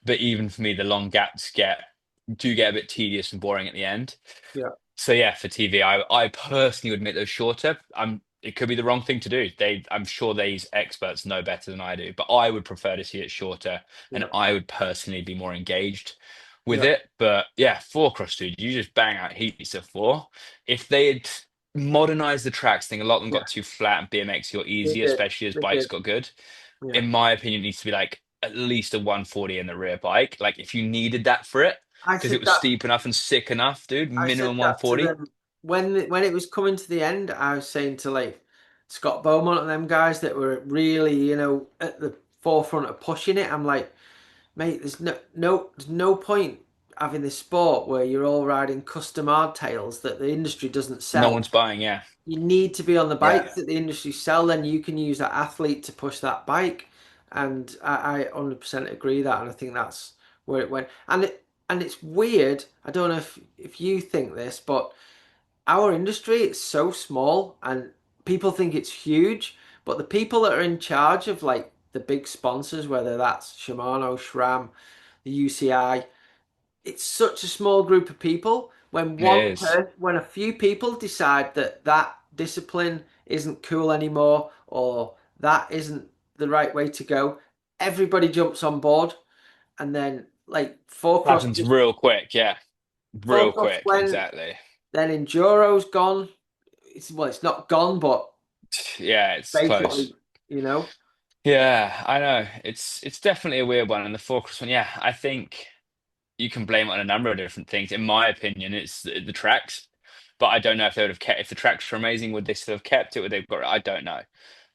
But even for me, the long gaps do get a bit tedious and boring at the end. yeah, So yeah, for TV, I personally would make those shorter. It could be the wrong thing to do. I'm sure these experts know better than I do, but I would prefer to see it shorter, and yeah, I would personally be more engaged with yeah, it. But yeah, four cross, dude, you just bang out heaps of four. If they had modernized the tracks, I think a lot of them yeah. got too flat, and BMX got They easy, did, especially as they bikes did. got good. Yeah, In my opinion, it needs to be like at least a 140 in the rear bike. Like if you needed that for it, I because it said was that. steep enough and sick enough, dude, I said minimum that to 140. them when it was coming to the end. I was saying to like Scott Beaumont and them guys that were really, at the forefront of pushing it. I'm like, mate, there's no point having this sport where you're all riding custom hardtails that the industry doesn't No sell. one's buying, yeah. You need to be on the Yeah. bikes that the industry sell, then you can use that athlete to push that bike. And I 100% agree that, and I think that's where it went. And it's weird. I don't know if you think this, but our industry is so small, and people think it's huge. But the people that are in charge of like the big sponsors, whether that's Shimano, SRAM, the UCI, it's such a small group of people. It is. When a few people decide that that discipline isn't cool anymore, or that isn't the right way to go, everybody jumps on board, and then like Happens real quick, yeah. Real four quick, went, exactly. then enduro's gone. It's not gone, but Yeah, it's close. basically, you know, Yeah, I know. It's definitely a weird one. And the focus one, yeah, I think. you can blame it on a number of different things. In my opinion, it's the tracks. But I don't know if they would have kept, if the tracks were amazing, would they still have kept it? Would they have got it? I don't know.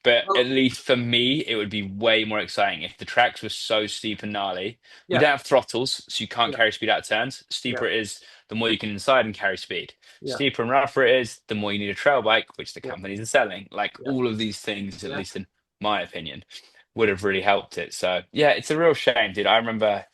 But at Well, least for me, it would be way more exciting if the tracks were so steep and gnarly. We yeah, don't have throttles, so you can't yeah, carry speed out of turns. yeah, Steeper it is, the more you can inside and carry speed. yeah, Steeper and rougher it is, the more you need a trail bike, which the yeah, companies are selling. Like yeah, all of these things, at yeah. least in my opinion, would have really helped it. So yeah, it's a real shame, dude. I remember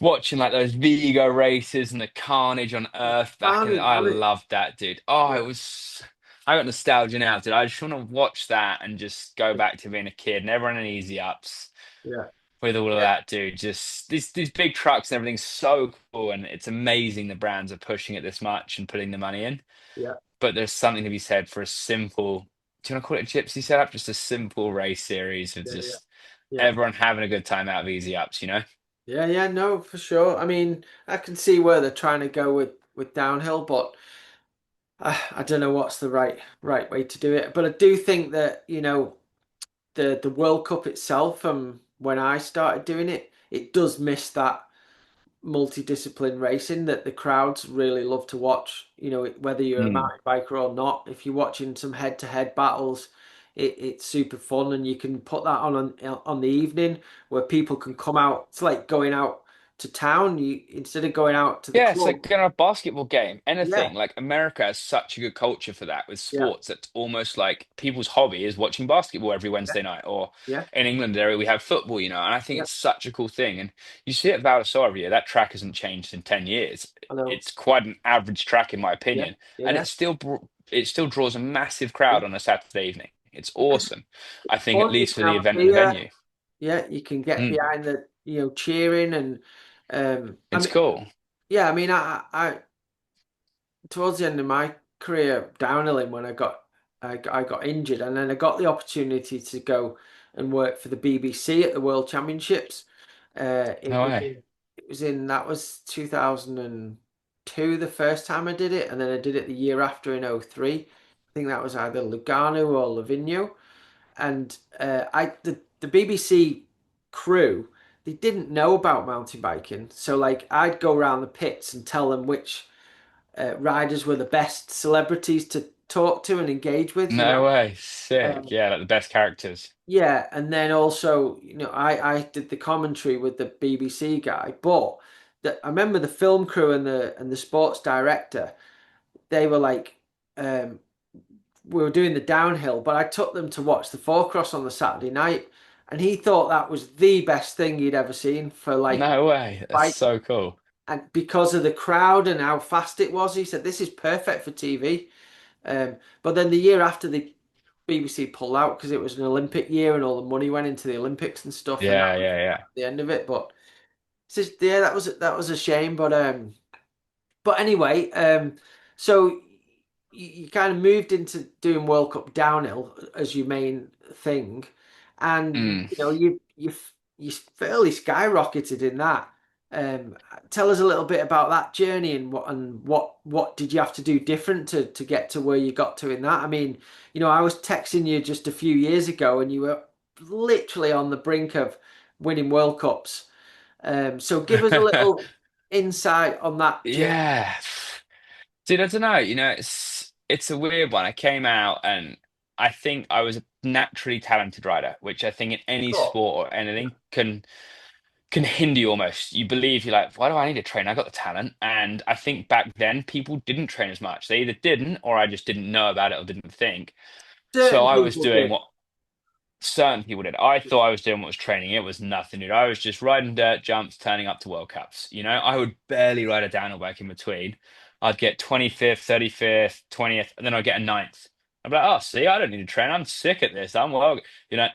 watching like those Vigo races and the carnage on Earth back in Carnage, I wasn't it? loved that, dude. Oh, Yeah, it was I got nostalgia now, dude. I just want to watch that and just go back to being a kid, never on any easy ups yeah, with all of yeah, that, dude. Just these big trucks and everything's so cool, and it's amazing the brands are pushing it this much and putting the money in. yeah, But there's something to be said for a simple, do you want to call it a gypsy setup? Just a simple race series with yeah, yeah, just yeah. everyone having a good time out of easy ups, you know? Yeah, yeah, no, for sure. I mean, I can see where they're trying to go with downhill, but I don't know what's the right way to do it. But I do think that, the World Cup itself, when I started doing it, it does miss that multidiscipline racing that the crowds really love to watch. Whether you're a Mm. mountain biker or not, if you're watching some head-to-head battles, it's super fun, and you can put that on the evening where people can come out. It's like going out to town. You instead of going out to the Yeah, it's like club. going to a basketball game, Yeah, anything. Like America has such a good culture for that with yeah, sports. That's almost like people's hobby is watching basketball every yeah, Wednesday night. Or yeah, in England, there we have football, and I think yeah. it's such a cool thing. And you see it at Vallisol every year. That track hasn't changed in 10 years. I know. It's quite an average track in my Yeah, opinion, and yeah, it still draws a massive yeah. crowd on a Saturday evening. It's awesome. I think at Fun. You least for can the have a event and the beer. venue. Yeah, you can get Mm, behind the cheering and I it's mean, cool. yeah, I mean, I towards the end of my career downhilling when I got injured, and then I got the opportunity to go and work for the BBC at the World Championships. No way. That was 2002 the first time I did it, and then I did it the year after in '03. I think that was either Lugano or Livigno, and the BBC crew, they didn't know about mountain biking, so like I'd go around the pits and tell them which riders were the best celebrities to talk to and engage with, No way. Um, Sick. Yeah, like the best characters. yeah, and then also, I did the commentary with the BBC guy, but I remember the film crew and the sports director, they were like, um, we were doing the downhill, but I took them to watch the four cross on the Saturday night, and he thought that was the best thing he'd ever seen for like No way. That's bike. so cool. And because of the crowd and how fast it was, he said this is perfect for TV. But then the year after, the BBC pulled out because it was an Olympic year and all the money went into the Olympics and stuff, and that Yeah, was yeah, yeah. the end of it. But it's just, yeah, that was a shame. But anyway, so you kind of moved into doing World Cup downhill as your main thing, and Mm. you fairly skyrocketed in that. Tell us a little bit about that journey and what did you have to do different to get to where you got to in that? I mean, I was texting you just a few years ago, and you were literally on the brink of winning World Cups. So give us a little insight on that journey. Yeah. Dude, I don't know. It's a weird one. I came out and I think I was a naturally talented rider, which I think in any Cool. sport or Yeah. anything can hinder you almost. You believe you're like, why do I need to train? I got the talent. And I think back then people didn't train as much. They either didn't or I just didn't know about it or didn't think. So Certain I was people doing did. what certain people did. I thought I was doing what was training. It was nothing, dude. I was just riding dirt jumps, turning up to World Cups. I would barely ride a downhill bike in between. I'd get 25th, 35th, 20th, and then I'd get a ninth. I'd be like, oh, see, I don't need to train. I'm sick at this. I'm well.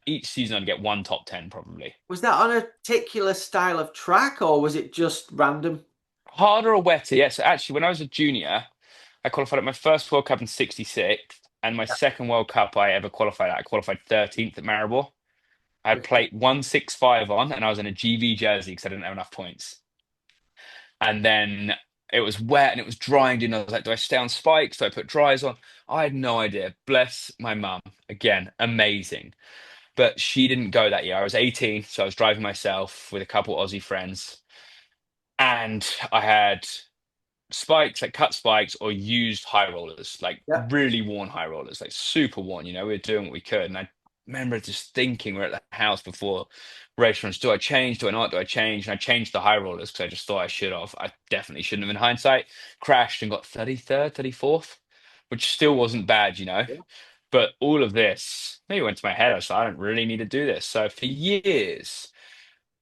Each season I'd get one top 10 probably. Was that on a particular style of track or was it just random? Harder or wetter? Yes. Actually, when I was a junior, I qualified at my first World Cup in 66, and my Yeah. second World Cup I ever qualified at. I qualified 13th at Maribor. I had Okay. plate 165 on, and I was in a GV jersey because I didn't have enough points. And then it was wet and it was drying. I was like, do I stay on spikes? Do I put dries on? I had no idea. Bless my mum. Again, amazing. But she didn't go that year. I was 18, so I was driving myself with a couple Aussie friends. and I had spikes, like cut spikes, or used high rollers, like Yeah. really worn high rollers, like super worn. We were doing what we could. And I remember just thinking, we're at the house before race runs, do I change? Do I not? Do I change? And I changed the high rollers because I just thought I should have. I definitely shouldn't have in hindsight. Crashed and got 33rd, 34th, which still wasn't bad, Yeah. But all of this maybe went to my head. I was like, I don't really need to do this. So for years,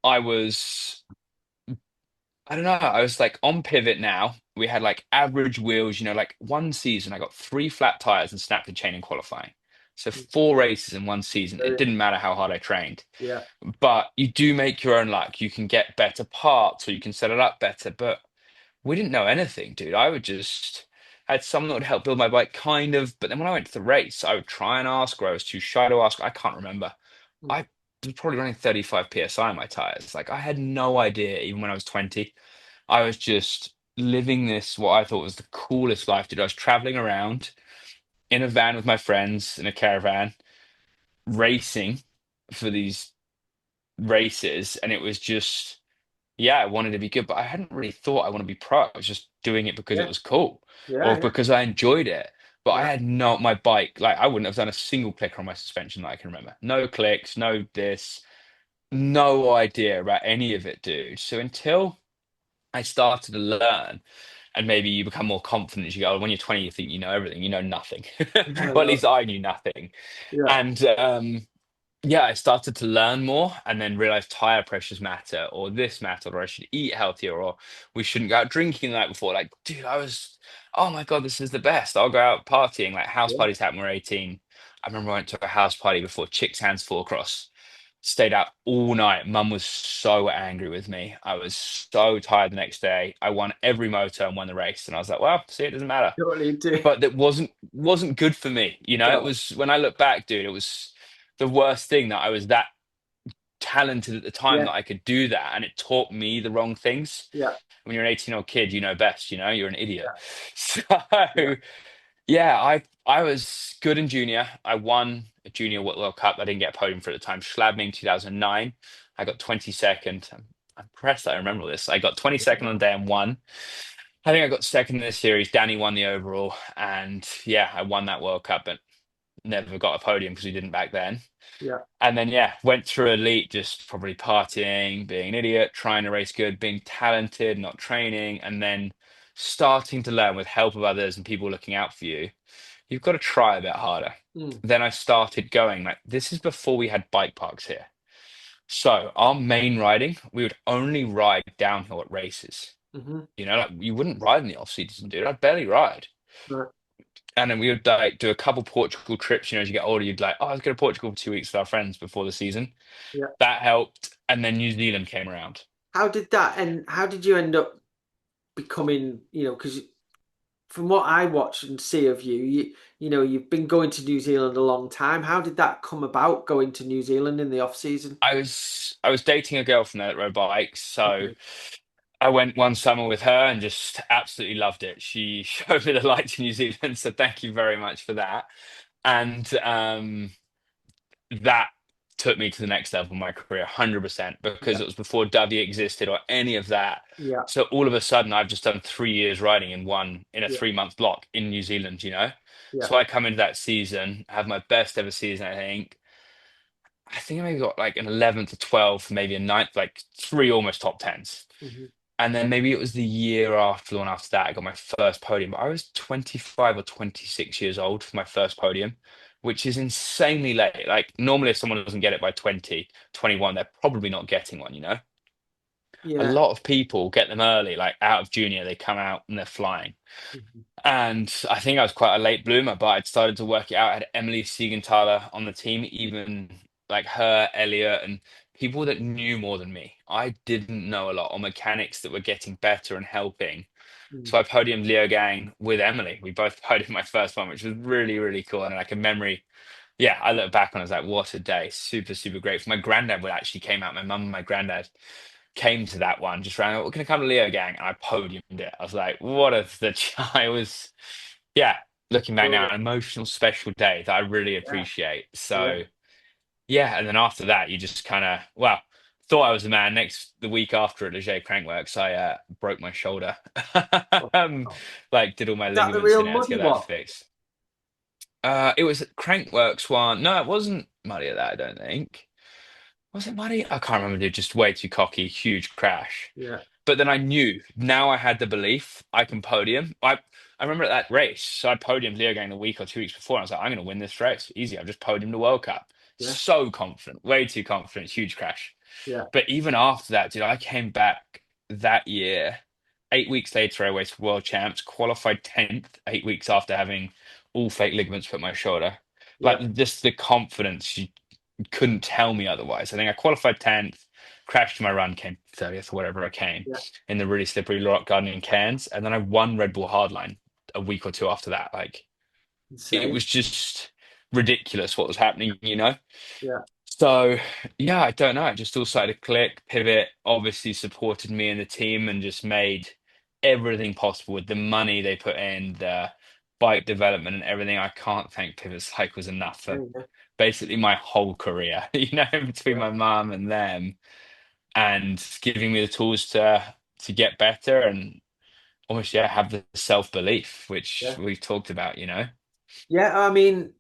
I was I don't know. I was like on pivot now. We had like average wheels, like one season I got three flat tires and snapped the chain in qualifying. So Mm. four races in one season. It Brilliant. didn't matter how hard I trained. Yeah. But you do make your own luck. You can get better parts or you can set it up better. But we didn't know anything, dude. I had someone that would help build my bike, kind of. But then when I went to the race, I would try and ask, or I was too shy to ask. I can't remember. Mm. I was probably running 35 psi on my tires. Like I had no idea, even when I was 20. I was just living this, what I thought was the coolest life, dude. I was traveling around in a van with my friends in a caravan, racing for these races. And it was just, yeah, I wanted to be good, but I hadn't really thought I want to be pro. I was just doing it because it Yeah. was cool Yeah. or Yeah. because I enjoyed it. But I Yeah. had not my bike, like I wouldn't have done a single click on my suspension that I can remember. No clicks, no this, no idea about any of it, dude. So until I started to learn, and maybe you become more confident as you go. When you're 20, you think you know everything. You know nothing. Yeah. Well, at No. least I knew nothing. Yeah. And yeah, I started to learn more and then realized tire pressures matter, or this mattered, or I should eat healthier, or we shouldn't go out drinking the night before. Like, dude, oh my God, this is the best. I'll go out partying. Like, house Yeah. parties happen when we're 18. I remember I went to a house party before Chicks Hands Four Cross. Stayed out all night. Mum was so angry with me. I was so tired the next day. I won every moto and won the race. And I was like, well, see, it doesn't matter. Don't need to. But that wasn't good for me. It No. was when I look back, dude, it was the worst thing that I was that talented at the time Yeah. that I could do that. And it taught me the wrong things. Yeah. When you're an 18-year-old kid, you know best, you're an idiot. Yeah. Yeah. So yeah, I was good in junior. I won a junior World Cup. I didn't get a podium for it at the time. Schladming 2009. I got 22nd. I'm impressed that I remember this. I got 22nd on the day and won. I think I got second in the series. Danny won the overall. And yeah, I won that World Cup, but never got a podium because we didn't back then. Yeah. And then yeah, went through elite, just probably partying, being an idiot, trying to race good, being talented, not training, and then starting to learn with help of others and people looking out for you. You've got to try a bit harder. Mm. Then I started going like this is before we had bike parks here. So our main riding, we would only ride downhill at races. Mm-hmm. Like you wouldn't ride in the off season, dude. I'd barely ride. Right. And then we would like do a couple Portugal trips. As you get older, you'd like, oh, let's go to Portugal for 2 weeks with our friends before the season. Yeah. That helped. And then New Zealand came around. How did that and how did you end up becoming, because from what I watch and see of you, you've been going to New Zealand a long time. How did that come about going to New Zealand in the off season? I was dating a girl from there that rode bikes, so Okay. I went one summer with her and just absolutely loved it. She showed me the lights in New Zealand, so thank you very much for that. And that took me to the next level in my career, 100%, because Yeah. it was before W existed or any of that. Yeah. So all of a sudden, I've just done 3 years riding in a Yeah. 3 month block in New Zealand. Yeah. So I come into that season, have my best ever season, I think. I think I maybe got like an 11th to 12th, maybe a ninth, like three almost top tens. Hmm. And then maybe it was the year after the one after that, I got my first podium. But I was 25 or 26 years old for my first podium, which is insanely late. Like normally if someone doesn't get it by 20, 21, they're probably not getting one. A Yeah. lot of people get them early, like out of junior, they come out and they're flying. Hmm. And I think I was quite a late bloomer, but I'd started to work it out. I had Emily Siegenthaler on the team, even like her, Elliot, and people that knew more than me. I didn't know a lot, or mechanics that were getting better and helping. Mm. So I podiumed Leo Gang with Emily. We both podiumed my first one, which was really, really cool. And like a memory. Yeah, I look back on it, I was like, what a day. Super, super grateful. My granddad would actually came out, my mum and my granddad came to that one, just ran, we're going to come to Leo Gang, and I podiumed it. I was like, what a the I was, yeah, looking back now, Brilliant. an emotional, special day that I really Yeah. appreciate. Yeah. So, yeah, and then after that, you just kind of, well, thought I was the man. Next, the week after at Leger Crankworks, I broke my shoulder. um, Oh. like did all my Is that the ligaments real in it, had to muddy get that one? fixed. It was Crankworks one. No, it wasn't muddy at that, I don't think. Was it muddy? I can't remember, dude. Just way too cocky, huge crash. Yeah, But then I knew, now I had the belief I can podium. I remember at that race, so I podiumed Leogang the week or 2 weeks before, and I was like, I'm going to win this race. Easy. I've just podiumed the World Cup. yeah, So confident, way too confident, huge crash. yeah, But even after that, dude, I came back that year. 8 weeks later, I raced for World Champs, qualified 10th, 8 weeks after having all fake ligaments put in my shoulder. yeah, Like just the confidence, you couldn't tell me otherwise. I think I qualified 10th, crashed my run, came 30th or whatever I came yeah. in the really slippery rock garden in Cairns. And then I won Red Bull Hardline a week or two after that. Like it Insane. was just ridiculous what was happening, you know? Yeah, So yeah, I don't know. It just all started to click. Pivot obviously supported me and the team and just made everything possible with the money they put in, the bike development and everything. I can't thank Pivot Cycles enough yeah, for yeah, basically my whole career, between yeah, my mum and them and giving me the tools to get better and almost yeah, have the self-belief, which yeah. we've talked about. Yeah, I mean,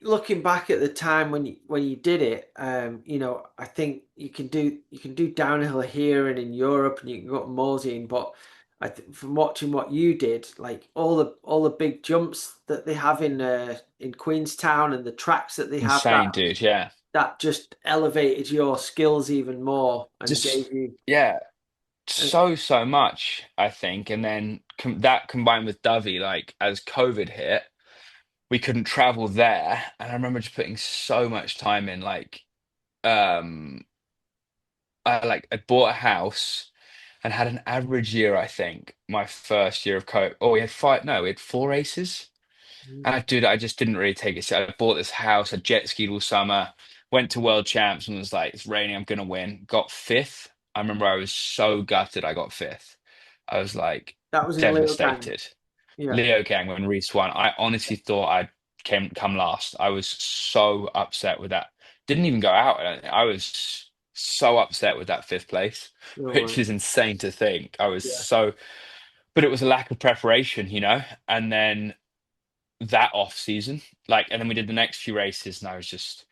looking back at the time when you did it, I think you can do downhill here and in Europe, and you can go up Mosine, but from watching what you did, like all the big jumps that they have in Queenstown and the tracks that they have, Insane, dude. Yeah. that just elevated your skills even more and Just gave you, yeah. uh, So much, I think, and then that combined with Dovey, like as COVID hit, we couldn't travel there, and I remember just putting so much time in. Um, I bought a house and had an average year. I think my first year of COVID. Oh, we had five. No, we had four races. And I just didn't really take it. So I bought this house, I jet skied all summer, went to World Champs and was like, it's raining, I'm gonna win. Got fifth. I remember I was so gutted I got fifth. I was like that was in Leo Gang. devastated. Yeah, Leo Gang when Reese won, I honestly thought I'd come last. I was so upset with that. Didn't even go out. I don't think. I was so upset with that fifth place, no which way. is insane to think. I was Yeah, so, but it was a lack of preparation. And then that off season. And then we did the next few races, and I was just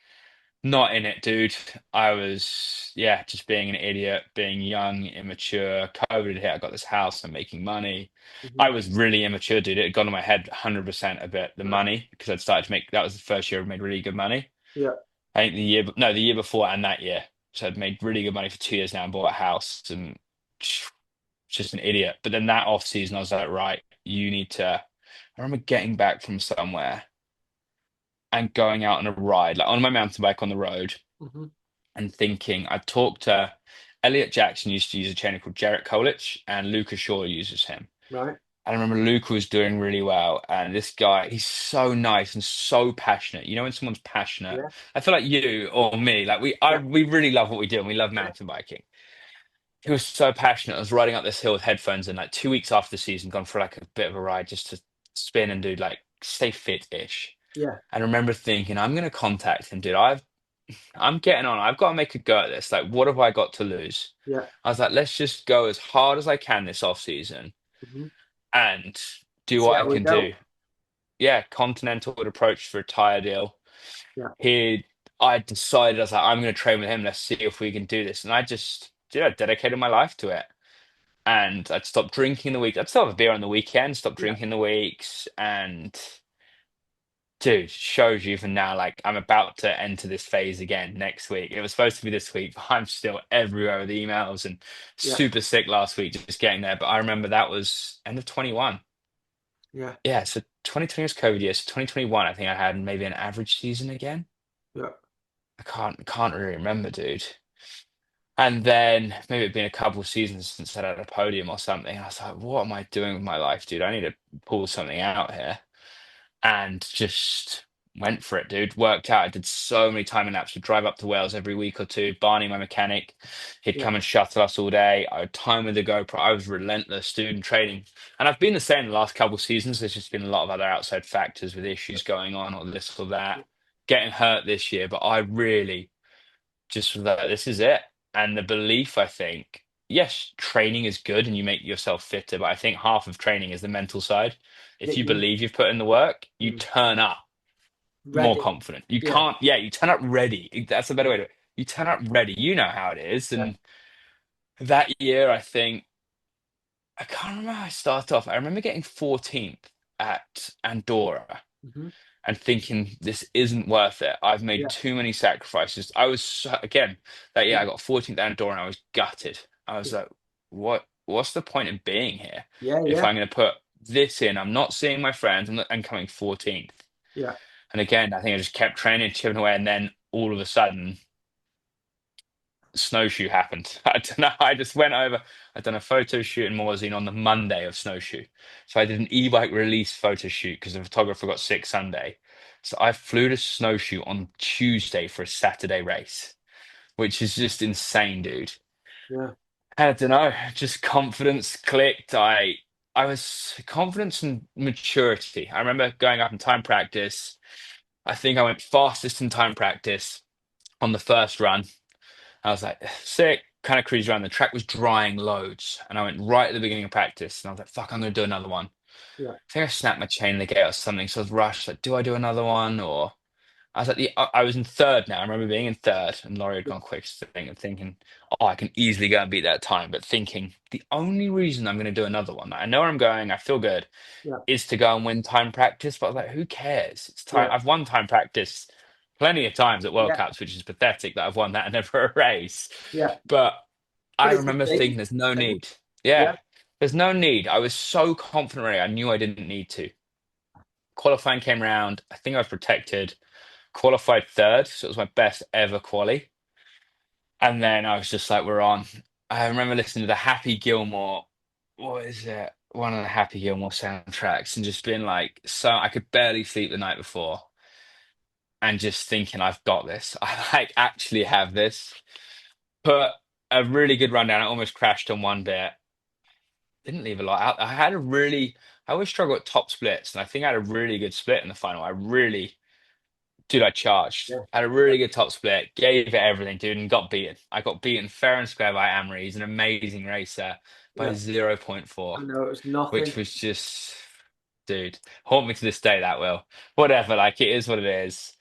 not in it, dude. I was, yeah, just being an idiot, being young, immature. COVID hit. I got this house. I'm making money. hmm I was really immature, dude. It had gone to my head 100% a bit, the right. money, because I'd started to make, that was the first year I made really good money. Yeah, I think no, the year before and that year. So I'd made really good money for 2 years now and bought a house and just an idiot. But then that off season, I was like, right, you need to. I remember getting back from somewhere and going out on a ride, like on my mountain bike on the road, hmm and thinking, I talked to Elliot Jackson used to use a trainer called Jarrett Kolich, and Luca Shaw uses him. right. I remember Luca was doing really well, and this guy, he's so nice and so passionate. You know, when someone's passionate, Yeah, I feel like you or me, like yeah, we really love what we do, and we love yeah, mountain biking. He was so passionate. I was riding up this hill with headphones, and like 2 weeks after the season, gone for like a bit of a ride just to spin and do like stay fit-ish. yeah, And I remember thinking, I'm gonna contact him, dude. I'm getting on. I've got to make a go at this. Like, what have I got to lose? yeah. I was like, let's just go as hard as I can this off season hmm and do See what I how we can do. go. Yeah, Continental would approach for a tire deal. Yeah, I decided I was like, I'm going to train with him. Let's see if we can do this. And I just, I dedicated my life to it. And I'd stop drinking the week. I'd still have a beer on the weekend, stop yeah, drinking the weeks, and dude, shows you even now, like I'm about to enter this phase again next week. It was supposed to be this week, but I'm still everywhere with emails and yeah, super sick last week just getting there. But I remember that was end of 21. yeah, Yeah, so 2020 was COVID year. So 2021, I think I had maybe an average season again. yeah, I can't really remember, dude. And then maybe it'd been a couple of seasons since I had a podium or something. I was like, what am I doing with my life, dude? I need to pull something out here. And just went for it, dude. Worked out. I did so many time laps. Would drive up to Wales every week or two. Barney, my mechanic, he'd yeah, come and shuttle us all day. I would time with the GoPro. I was relentless, dude, in training. And I've been the same the last couple of seasons. There's just been a lot of other outside factors with issues going on or this or that. Getting hurt this year, but I really just was like, this is it. And the belief, I think, yes, training is good and you make yourself fitter, but I think half of training is the mental side. If That you you believe you've put in the work, you mm, turn up more ready. confident. You Yeah, can't, yeah, you turn up ready. That's a better yeah, way to, you turn up ready. You know how it is. yeah. And that year, I think, I can't remember how I started off. I remember getting 14th at Andorra Hmm. and thinking this isn't worth it. I've made Yeah, too many sacrifices. I was again that year yeah, I got 14th at Andorra and I was gutted. I was yeah, like, what's the point in being here yeah, if yeah, I'm going to put this in? I'm not seeing my friends. I'm coming 14th. yeah, And again, I think I just kept training, chipping away, and then all of a sudden snowshoe happened. I don't know. I just went over. I'd done a photo shoot in Morzine on the Monday of snowshoe. So I did an e-bike release photo shoot because the photographer got sick Sunday. So I flew to snowshoe on Tuesday for a Saturday race, which is just insane, dude. yeah, I don't know. Just confidence clicked. I was confidence and maturity. I remember going up in time practice. I think I went fastest in time practice on the first run. I was like, sick, kind of cruised around. The track was drying loads. And I went right at the beginning of practice. And I was like, fuck, I'm going to do another one. yeah, I think I snapped my chain in the gate or something. So I was rushed. Like, do I do another one? Or I was I was in third now. I remember being in third. And Laurie had yeah, gone quickest thing and thinking, oh, I can easily go and beat that time. But thinking, the only reason I'm going to do another one, I know where I'm going. I feel good yeah, is to go and win time practice. But I was like, who cares? It's time. yeah, I've won time practice plenty of times at World yeah, Cups, which is pathetic that I've won that and never a race. yeah. But But I it's the remember thinking, thing. there's no And need. Yeah, yeah, there's no need. I was so confident already. I knew I didn't need to. Qualifying came around. I think I was protected. Qualified third, so it was my best ever quali. And then I was just like, we're on. I remember listening to the Happy Gilmore. What is it? One of the Happy Gilmore soundtracks, and just being like, so I could barely sleep the night before, and just thinking, I've got this. I like actually have this. Put a really good rundown. I almost crashed on one bit. Didn't leave a lot out. I always struggle at top splits, and I think I had a really good split in the final. Dude, I charged. yeah, I had a yeah, really good top split, gave it everything, dude, and got beaten. I got beaten fair and square by Amory. He's an amazing racer by yeah. zero point I 0.4, know it was which nothing. was just, dude, haunt me to this day, that will. Whatever, like, it is what it is.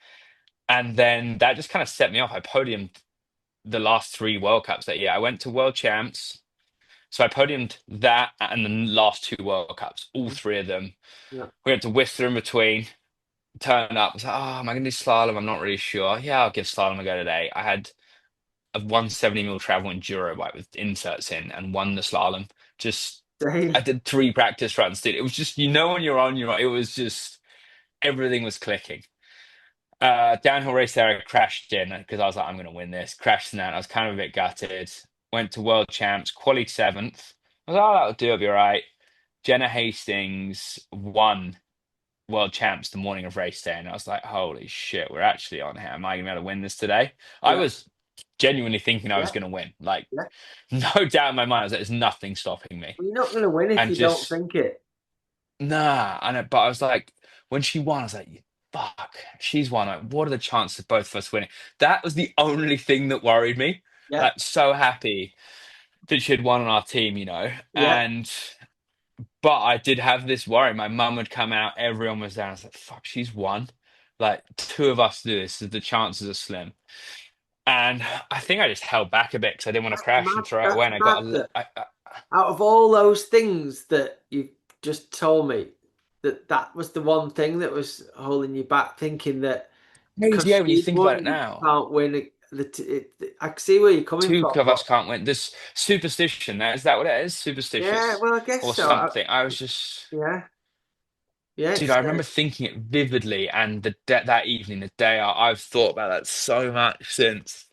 And then that just kind of set me off. I podiumed the last three World Cups that year. I went to World Champs. So I podiumed that and the last two World Cups, all Mhm. three of them. Yeah, We went to Whistler in between, turned up. I was like, oh, am I going to do slalom? I'm not really sure. Yeah, I'll give slalom a go today. I had a 170 mil travel enduro bike with inserts in and won the slalom. Just, same. I did three practice runs, dude. It was just, when you're on, you're on. It was just, everything was clicking. Downhill race there, I crashed in because I was like, I'm going to win this. Crashed in that. I was kind of a bit gutted. Went to World Champs, quali seventh. I was like, oh, that'll do. It'll be all right. Jenna Hastings won World Champs the morning of race day, and I was like, holy shit, we're actually on here. Am I going to be able to win this today? I Yeah, was genuinely thinking I was yeah, going to win. Like, yeah. no doubt in my mind, I was like, there's nothing stopping me. Well, you're not going to win if And you don't just, think it. nah. But I was like, when she won, I was like, fuck, she's won. Like, what are the chances of both of us winning? That was the only thing that worried me. Yeah, Like, so happy that she had won on our team. yeah, But I did have this worry. My mum would come out, everyone was there. I was like, fuck, she's won. Like, two of us do this, the chances are slim. And I think I just held back a bit because I didn't want to that's crash mad. and throw it away. That's And I got mad a, that I, out of all those things that you just told me, that was the one thing that was holding you back, thinking that crazy, because yeah, when you she'd think about it won, you now. can't win it. I can see where you're coming Two from, of but us can't win. This superstition, is that what it is? yeah, Superstitious well, I guess or so. something. I was just, Yeah, yeah, dude, it's I remember thinking it vividly. And that evening, the day I've thought about that so much since.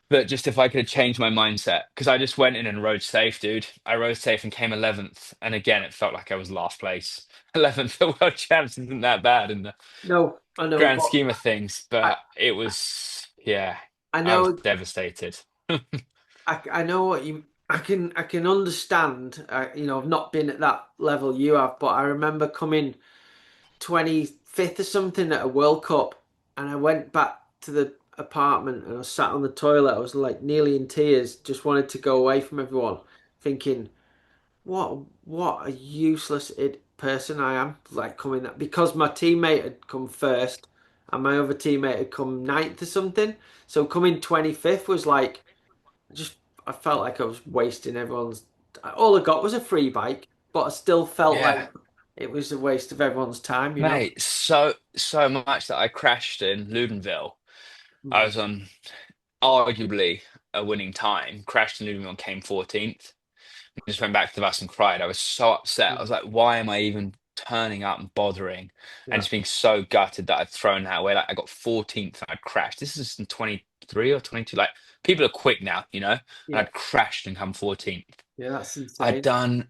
But just if I could have changed my mindset, because I just went in and rode safe, dude. I rode safe and came 11th. And again, it felt like I was last place. 11th at World Champs isn't that bad in the no, I know, grand but scheme of things. I, But it was, yeah, I I was know, devastated. I know what you. I can understand. I've not been at that level you have, but I remember coming 25th or something at a World Cup, and I went back to the apartment and I was sat on the toilet. I was like nearly in tears, just wanted to go away from everyone, thinking, what a useless person I am. Like coming that because my teammate had come first and my other teammate had come ninth or something. So coming 25th was like just I felt like I was wasting everyone's. All I got was a free bike, but I still felt like Yeah, it was a waste of everyone's time. You know. mate. So much that I crashed in Ludenville. I Mm, was on arguably a winning time. Crashed in Ludenville and came 14th. Just went back to the bus and cried. I was so upset. I was mm, like, why am I even turning up and bothering? And yeah, just being so gutted that I'd thrown that away. Like I got 14th and I'd crashed. This is in 23 or 22. Like people are quick now, you know? And yeah, I'd crashed and come 14th. yeah. That's I'd insane. done,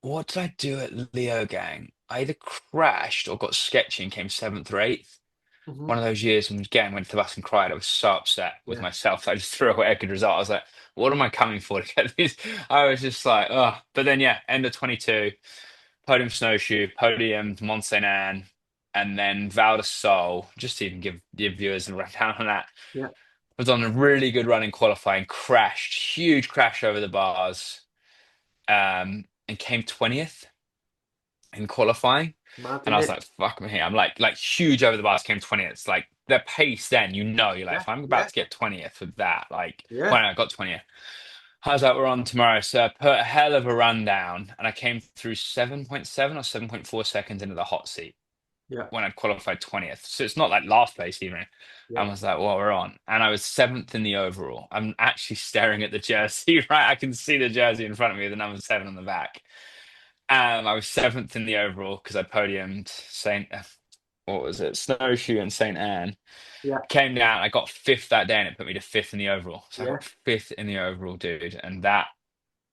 what did I do at Leo Gang? I either crashed or got sketchy and came seventh or eighth. Hmm. One of those years when again went to the bus and cried. I was so upset with Yeah, myself. I just threw away a good result. I was like, what am I coming for to get these? I was just like, oh. But then yeah, end of 22, podium snowshoe, podium Mont Saint Anne, and then Val de Sol. Just to even give viewers a rundown on that. yeah, Was on a really good run in qualifying, crashed, huge crash over the bars, and came 20th in qualifying. mad, And I isn't was it? like, fuck me, I'm like huge over the bars, came 20th. It's like the pace then, you're like, Yeah, if I'm about yeah, to get 20th with that, like, yeah, when I got 20th. I was like, we're on tomorrow. So I put a hell of a run down and I came through 7.7 or 7.4 seconds into the hot seat yeah, when I'd qualified 20th. So it's not like last place even. yeah. I was like, well, we're on. And I was seventh in the overall. I'm actually staring at the jersey, right? I can see the jersey in front of me, the number seven on the back. I was seventh in the overall because I podiumed what was it, Snowshoe and St. Anne. Yeah, Came down, I got fifth that day, and it put me to fifth in the overall. So I yeah, got fifth in the overall, dude. And that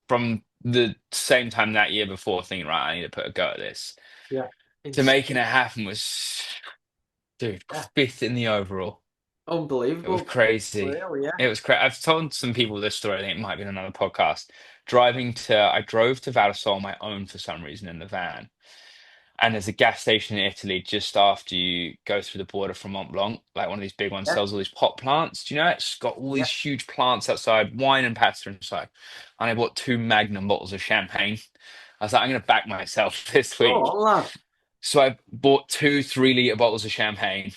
from the same time that year before, thinking, right, I need to put a go at this. yeah. To making Insane. it happen was, dude, Yeah. fifth in the overall. It was Unbelievable. crazy. Really, yeah. It was crazy. I've told some people this story. I think it might be in another podcast. I drove to Valsol on my own for some reason in the van. And there's a gas station in Italy just after you go through the border from Mont Blanc, like one of these big ones, Yeah, sells all these pot plants. Do you know it? It's got all yeah. these huge plants outside, wine and pasta inside. And I bought two Magnum bottles of champagne. I was like, I'm going to back myself this week. Oh, lad. So I bought two 3 litre bottles of champagne,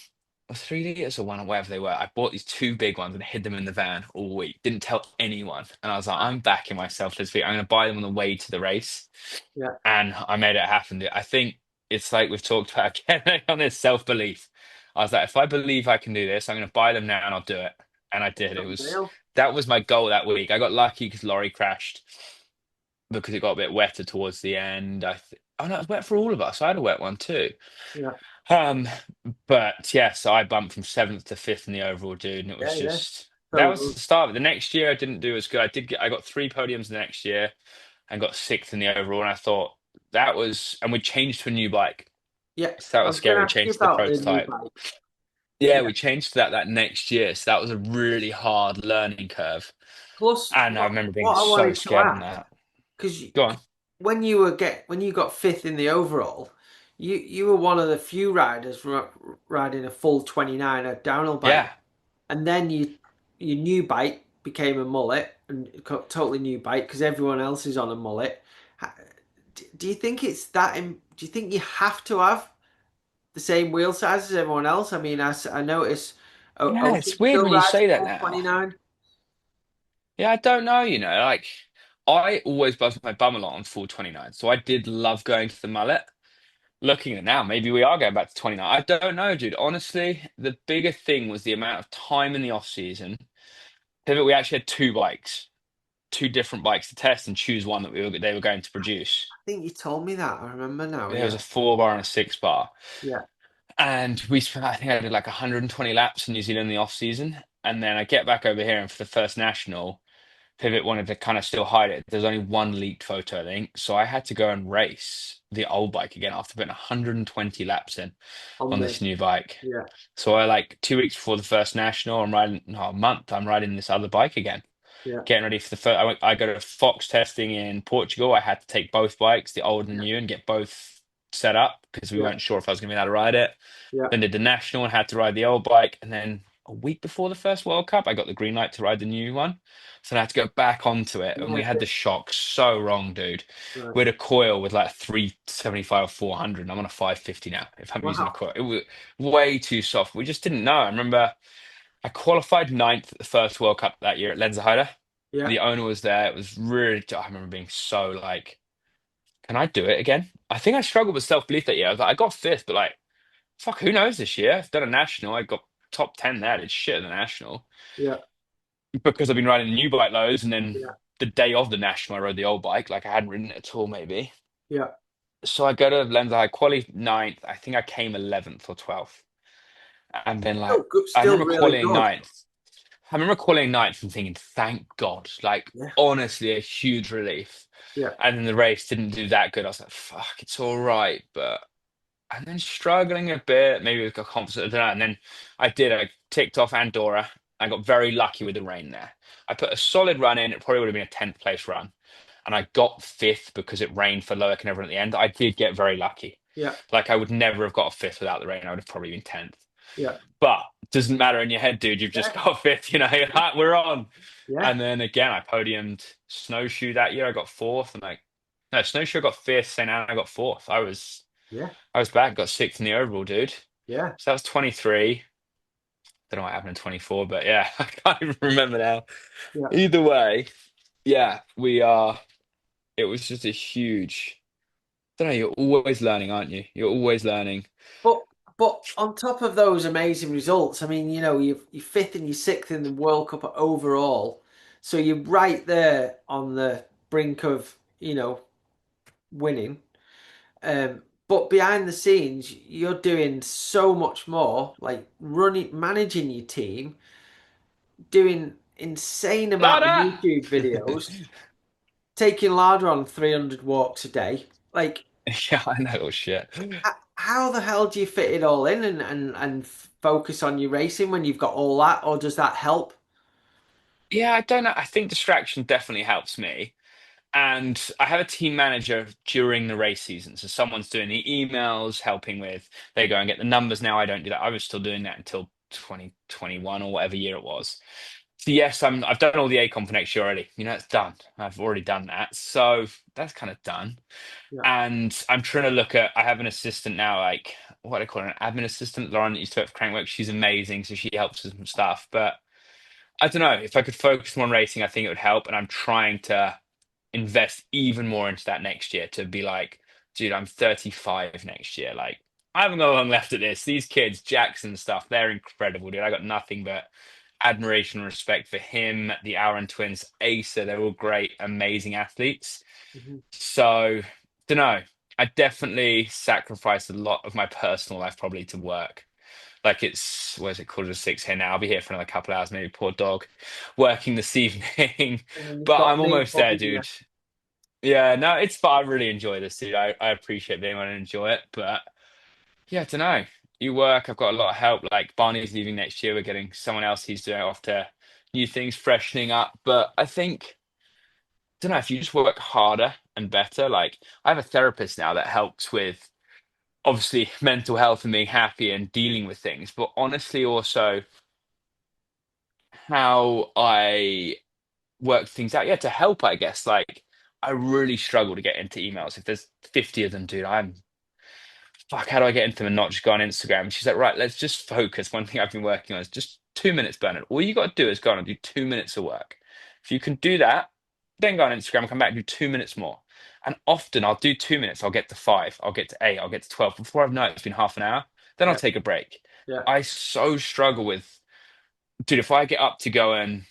or 3 litres or one, or whatever they were. I bought these two big ones and hid them in the van all week. Didn't tell anyone. And I was like, I'm backing myself this week. I'm going to buy them on the way to the race. Yeah, And I made it happen. I think it's like we've talked about again on this self-belief. I was like, if I believe I can do this, I'm going to buy them now and I'll do it. And I did. unreal. That was my goal that week. I got lucky because Laurie crashed because it got a bit wetter towards the end. Oh no, it was wet for all of us. I had a wet one too. Yeah, Um, but yeah, so I bumped from seventh to fifth in the overall, dude, and it was yeah, yeah. just that So was good. the start of it. The next year I didn't do as good. I got three podiums the next year and got sixth in the overall, and I thought that was and we changed to a new bike. Yeah, So that I was was going scary. to We ask you changed to the about the new prototype. bike. Yeah, Yeah. we changed to that next year. So that was a really hard learning curve. Plus, And I remember being what I so wanted to scared on ask, that. because Go on. when you got fifth in the overall, you were one of the few riders riding a full 29 a downhill bike, Yeah. and then your new bike became a mullet and totally new bike because everyone else is on a mullet. Ha- Do you think it's that? Do you think you have to have the same wheel size as everyone else? I mean, I notice Yeah, Ocean it's weird still when you rides say that full now. 29. Yeah, I don't know, like I always buzzed my bum a lot on full 29. So I did love going to the mullet. Looking at it now, maybe we are going back to 29. I don't know, dude. Honestly, the bigger thing was the amount of time in the off season. Pivot, we actually had two bikes, two different bikes to test and choose one that they were going to produce. I think you told me that. I remember now. There was Yeah, a 4 bar and a 6 bar. yeah, And we spent, I think I did like 120 laps in New Zealand in the off season. And then I get back over here and for the first national, Pivot wanted to kind of still hide it. There's only one leaked photo, I think. So I had to go and race the old bike again after putting 120 laps in on on the this new bike. yeah, So I like 2 weeks before the first national, I'm riding, no, a month, I'm riding this other bike again, yeah, getting ready for the first. I go to Fox testing in Portugal. I had to take both bikes, the old and yeah, new, and get both set up because we yeah, weren't sure if I was going to be able to ride it. yeah, Then did the national and had to ride the old bike, and then a week before the first World Cup. I got the green light to ride the new one. So I had to go back onto it. And Yeah. we had the shock so wrong, dude. Right. We had a coil with like 375 or 400. And I'm on a 550 now if I'm using a Wow. coil. It was way too soft. We just didn't know. I remember I qualified ninth at the first World Cup that year at Lenzerheide. Yeah. The owner was there. It was really, I remember being so like, can I do it again? I think I struggled with self-belief that year. I was like, I got fifth, but like, fuck, who knows this year? I've done a national. I got top 10 there. Did shit at the national Yeah. because I've been riding the new bike loads. And then Yeah. the day of the national, I rode the old bike. Like I hadn't ridden it at all, maybe. Yeah. So I go to Lens, I quali ninth. I think I came 11th or 12th. And then like, Still good. I Still remember really qualifying good. ninth. I remember qualifying ninth and thinking, thank God. Like, Yeah. honestly, a huge relief. Yeah. And then the race didn't do that good. I was like, fuck, it's all right. But and then struggling a bit, maybe with confidence, I don't know. And then I did. I ticked off Andorra. I got very lucky with the rain there. I put a solid run in. It probably would have been a 10th place run. And I got fifth because it rained for Loic and everyone at the end. I did get very lucky. Yeah. Like I would never have got a fifth without the rain. I would have probably been 10th. Yeah. But it doesn't matter in your head, dude. You've just Yeah. got fifth. You're like, we're on. Yeah. And then again, I podiumed snowshoe that year. I got fourth. And like, no, snowshoe I got fifth. St. Anna I got fourth. Yeah. I was back, got sixth in the overall, dude. Yeah. So that was 23. Don't know what happened in 24, but yeah, I can't even remember now. Yeah. Either way, yeah, we are. It was just a huge. Don't know. You're always learning, aren't you? You're always learning. But but on top of those amazing results, I mean, you're fifth and you're sixth in the World Cup overall, so you're right there on the brink of winning. But behind the scenes, you're doing so much more, like running, managing your team, doing insane amount of Lara! YouTube videos, taking Lada on 300 walks a day. Like, Yeah, I know. Shit. how the hell do you fit it all in and focus on your racing when you've got all that, or does that help? Yeah, I don't know. I think distraction definitely helps me. And I have a team manager during the race season. So someone's doing the emails, helping with, they go and get the numbers now. I don't do that. I was still doing that until 2021 or whatever year it was. So yes, I've done all the ACOM for next year already. It's done. I've already done that. So that's kind of done. Yeah. And I'm trying to look at, I have an assistant now, like what do I call her, an admin assistant, Lauren that used to work for Crankwork. She's amazing. So she helps with some stuff. But I don't know, if I could focus more on racing, I think it would help. And I'm trying to invest even more into that next year to be like, dude, I'm 35 next year. Like, I haven't got long left at this. These kids, Jackson stuff, they're incredible, dude. I got nothing but admiration and respect for him, the Aaron twins, Asa. They're all great, amazing athletes. Mhm. So, don't know. I definitely sacrifice a lot of my personal life probably to work. Like it's, what is it called, a six here now? I'll be here for another couple of hours, maybe poor dog, working this evening. And then you've But got I'm me almost there, bugging you. dude. Yeah, no, it's fun. I really enjoy this, dude. I appreciate being able to enjoy it. But yeah, I don't know. You work, I've got a lot of help. Like Barney's leaving next year. We're getting someone else he's doing off to new things, freshening up. But I think, don't know, if you just work harder and better, like I have a therapist now that helps with obviously mental health and being happy and dealing with things, but honestly also how I work things out. Yeah, to help, I guess. Like I really struggle to get into emails. If there's 50 of them, dude, I'm fuck, how do I get into them and not just go on Instagram? And she's like, right, let's just focus. One thing I've been working on is just 2 minutes, Bernard. All you got to do is go on and do 2 minutes of work. If you can do that, then go on Instagram, come back, and do 2 minutes more. And often I'll do 2 minutes, I'll get to five, I'll get to eight, I'll get to 12. Before I've known it, it's been half an hour. Then I'll Yeah. take a break. Yeah. I so struggle with, dude, if I get up to go and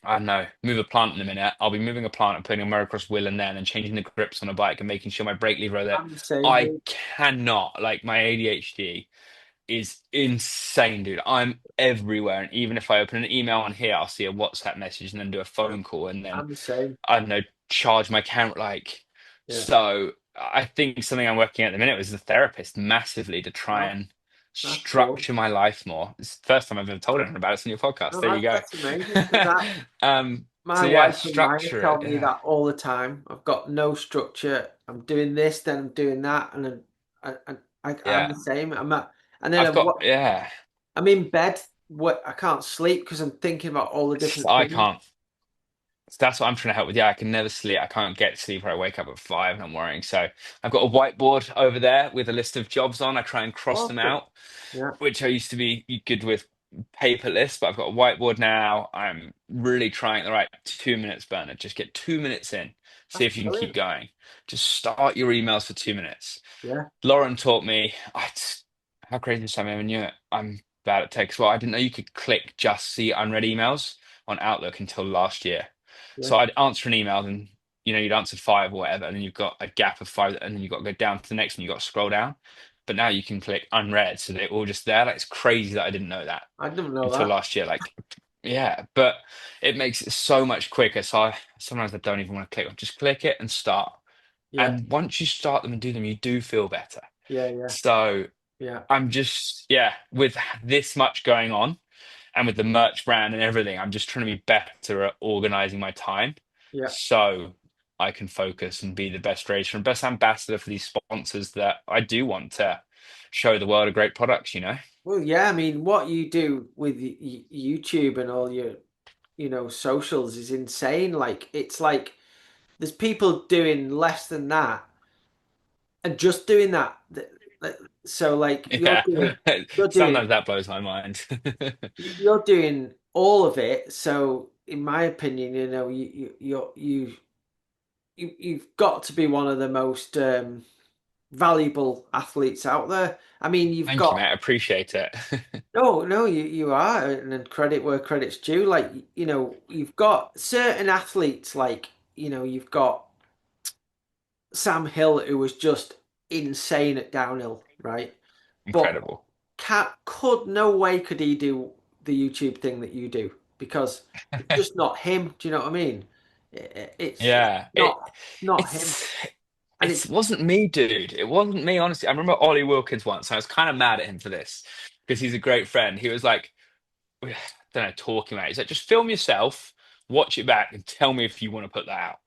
I don't know, move a plant in a minute. I'll be moving a plant and putting a motocross wheel in there and then changing the grips on a bike and making sure my brake lever are there. I'm the same, I dude. cannot, like my ADHD is insane, dude. I'm everywhere. And even if I open an email on here, I'll see a WhatsApp message and then do a Yeah. phone call and then, I'm the same. I don't know, charge my camera. Like, Yeah. so I think something I'm working at the minute is the therapist massively to try Well, and that's cool. structure my life more. It's the first time I've ever told anyone about it. It's on your podcast. No, There you go. that's amazing because that So my yeah, wife and Maya structure it. tell me Yeah. that all the time. I've got no structure. I'm doing this, then I'm doing that, and I'm Yeah. the same. I'm at, and then I've got, yeah. I'm in bed what I can't sleep because I'm thinking about all the different I things. can't. That's what I'm trying to help with. Yeah, I can never sleep. I can't get sleep, or I wake up at 5 and I'm worrying. So I've got a whiteboard over there with a list of jobs on. I try and cross them Awesome. out, Yeah, which I used to be good with paper lists, but I've got a whiteboard now. I'm really trying the right 2 minutes, Bernard. Just get 2 minutes in. See that's if you can keep brilliant. going. Just start your emails for 2 minutes. Yeah, Lauren taught me, how crazy is something I never knew it. I'm bad at text. Well, I didn't know you could click just see unread emails on Outlook until last year. yeah, So I'd answer an email and you'd answered five or whatever, and then you've got a gap of five, and then you've got to go down to the next one, you've got to scroll down. But now you can click unread, so they're all just there. Like it's crazy that I didn't know that I didn't know until that. last year. Like, yeah, but it makes it so much quicker. So sometimes I don't even want to click. Just click it and start. Yeah, And once you start them and do them, you do feel better. yeah, yeah, So yeah, I'm just, yeah, with this much going on and with the merch brand and everything, I'm just trying to be better at organizing my time yeah. so I can focus and be the best racer and best ambassador for these sponsors that I do want to show the world a great products, you know? Well, yeah. I mean, what you do with YouTube and all your, socials is insane. Like, it's like there's people doing less than that and just doing that. So, like, Yeah. you're doing Sometimes that blows my mind. you're doing all of it. So, in my opinion, you've got to be one of the most valuable athletes out there. I mean, you've Thank you, got mate. I appreciate it. no, no, you are, and then credit where credit's due. Like, you've got certain athletes, like, you've got Sam Hill, who was just insane at downhill, right? But Incredible. cat could no way could he do the YouTube thing that you do because it's just not him. Do you know what I mean? It's Yeah. not him, It's and it's wasn't me, dude. It wasn't me, honestly. I remember Ollie Wilkins once. I was kind of mad at him for this because he's a great friend. He was like, I don't know, talking about it. He's like, just film yourself, watch it back, and tell me if you want to put that out.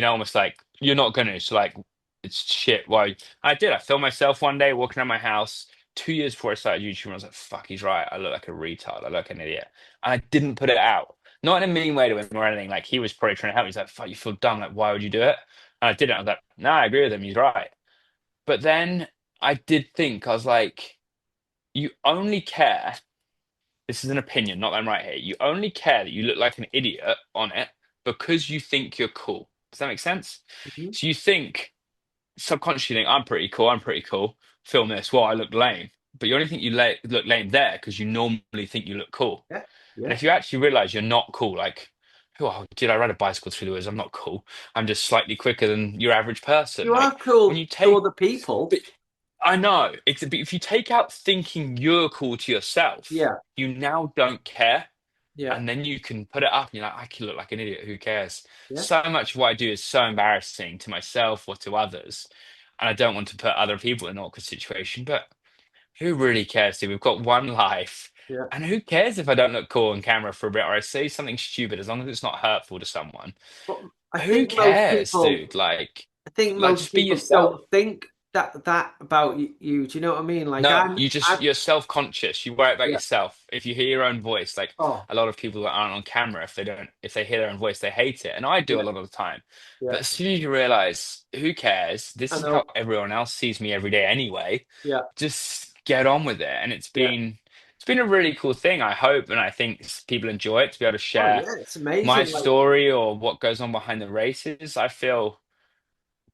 Almost like you're not gonna. So like, it's shit. Why? I did. I filmed myself one day walking around my house 2 years before I started YouTube, and I was like, fuck, he's right. I look like a retard. I look like an idiot. And I didn't put it out. Not in a mean way to him or anything. Like he was probably trying to help me. He's like, fuck, you feel dumb. Like, why would you do it? And I didn't. I was like, no, I agree with him. He's right. But then I did think, I was like, you only care. This is an opinion, not that I'm right here. You only care that you look like an idiot on it because you think you're cool. Does that make sense? Mhm. So you think, subconsciously think, I'm pretty cool, I'm pretty cool. Film this, well, I look lame. But you only think you look lame there because you normally think you look cool. Yeah, And yeah. if you actually realize you're not cool, like, oh, did I ride a bicycle through the woods? I'm not cool. I'm just slightly quicker than your average person. You Like, are when cool you to take other people. but I know. But if you take out thinking you're cool to yourself, Yeah, you now don't care. yeah, And then you can put it up and you're like, I can look like an idiot. Who cares? yeah. So much of what I do is so embarrassing to myself or to others. And I don't want to put other people in an awkward situation. But who really cares? Dude? We've got one life. Yeah. And who cares if I don't look cool on camera for a bit or I say something stupid as long as it's not hurtful to someone? But I Who think most cares, people, dude? Like, I think like most just be people yourself. don't think that about you. Do you know what I mean? Like No, I'm, you're self-conscious. You worry about yeah. yourself. If you hear your own voice, like Oh, a lot of people that aren't on camera, if they hear their own voice, they hate it. And I do a yeah, lot of the time. yeah. But as soon as you realize, who cares? This I is how know. everyone else sees me every day anyway. Yeah, Just get on with it. And yeah. it's been a really cool thing, I hope, and I think people enjoy it to be able to Oh, share yeah. It's my amazing. Like story or what goes on behind the races. I feel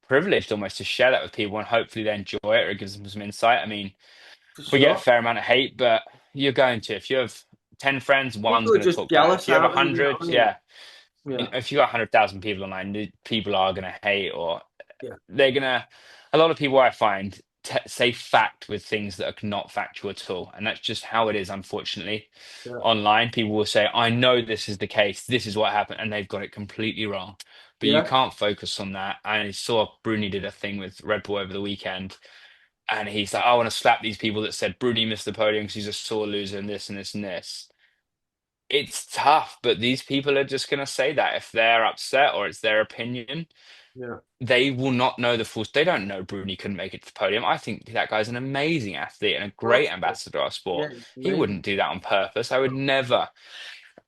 privileged almost to share that with people and hopefully they enjoy it or it gives them some insight. I mean, for we get a sure. fair amount of hate, but you're going to. If you have 10 friends, one's People are going to just talk bad. If jealous, you have aren't they? You know 100, what I mean? yeah. Yeah, If you got 100,000 people online, people are going to hate or yeah, they're going to. A lot of people I find say fact with things that are not factual at all. And that's just how it is, unfortunately. yeah, Online, people will say, I know this is the case. This is what happened. And they've got it completely wrong. But you yeah. can't focus on that. I saw Bruni did a thing with Red Bull over the weekend and he's like, I want to slap these people that said Bruni missed the podium because he's a sore loser and this and this and this. It's tough, but these people are just going to say that if they're upset or it's their opinion. Yeah. They will not know the full. They don't know Bruni couldn't make it to the podium. I think that guy's an amazing athlete and a Of course. great ambassador of our Yeah, sport. it's He amazing. wouldn't do that on purpose. I would never.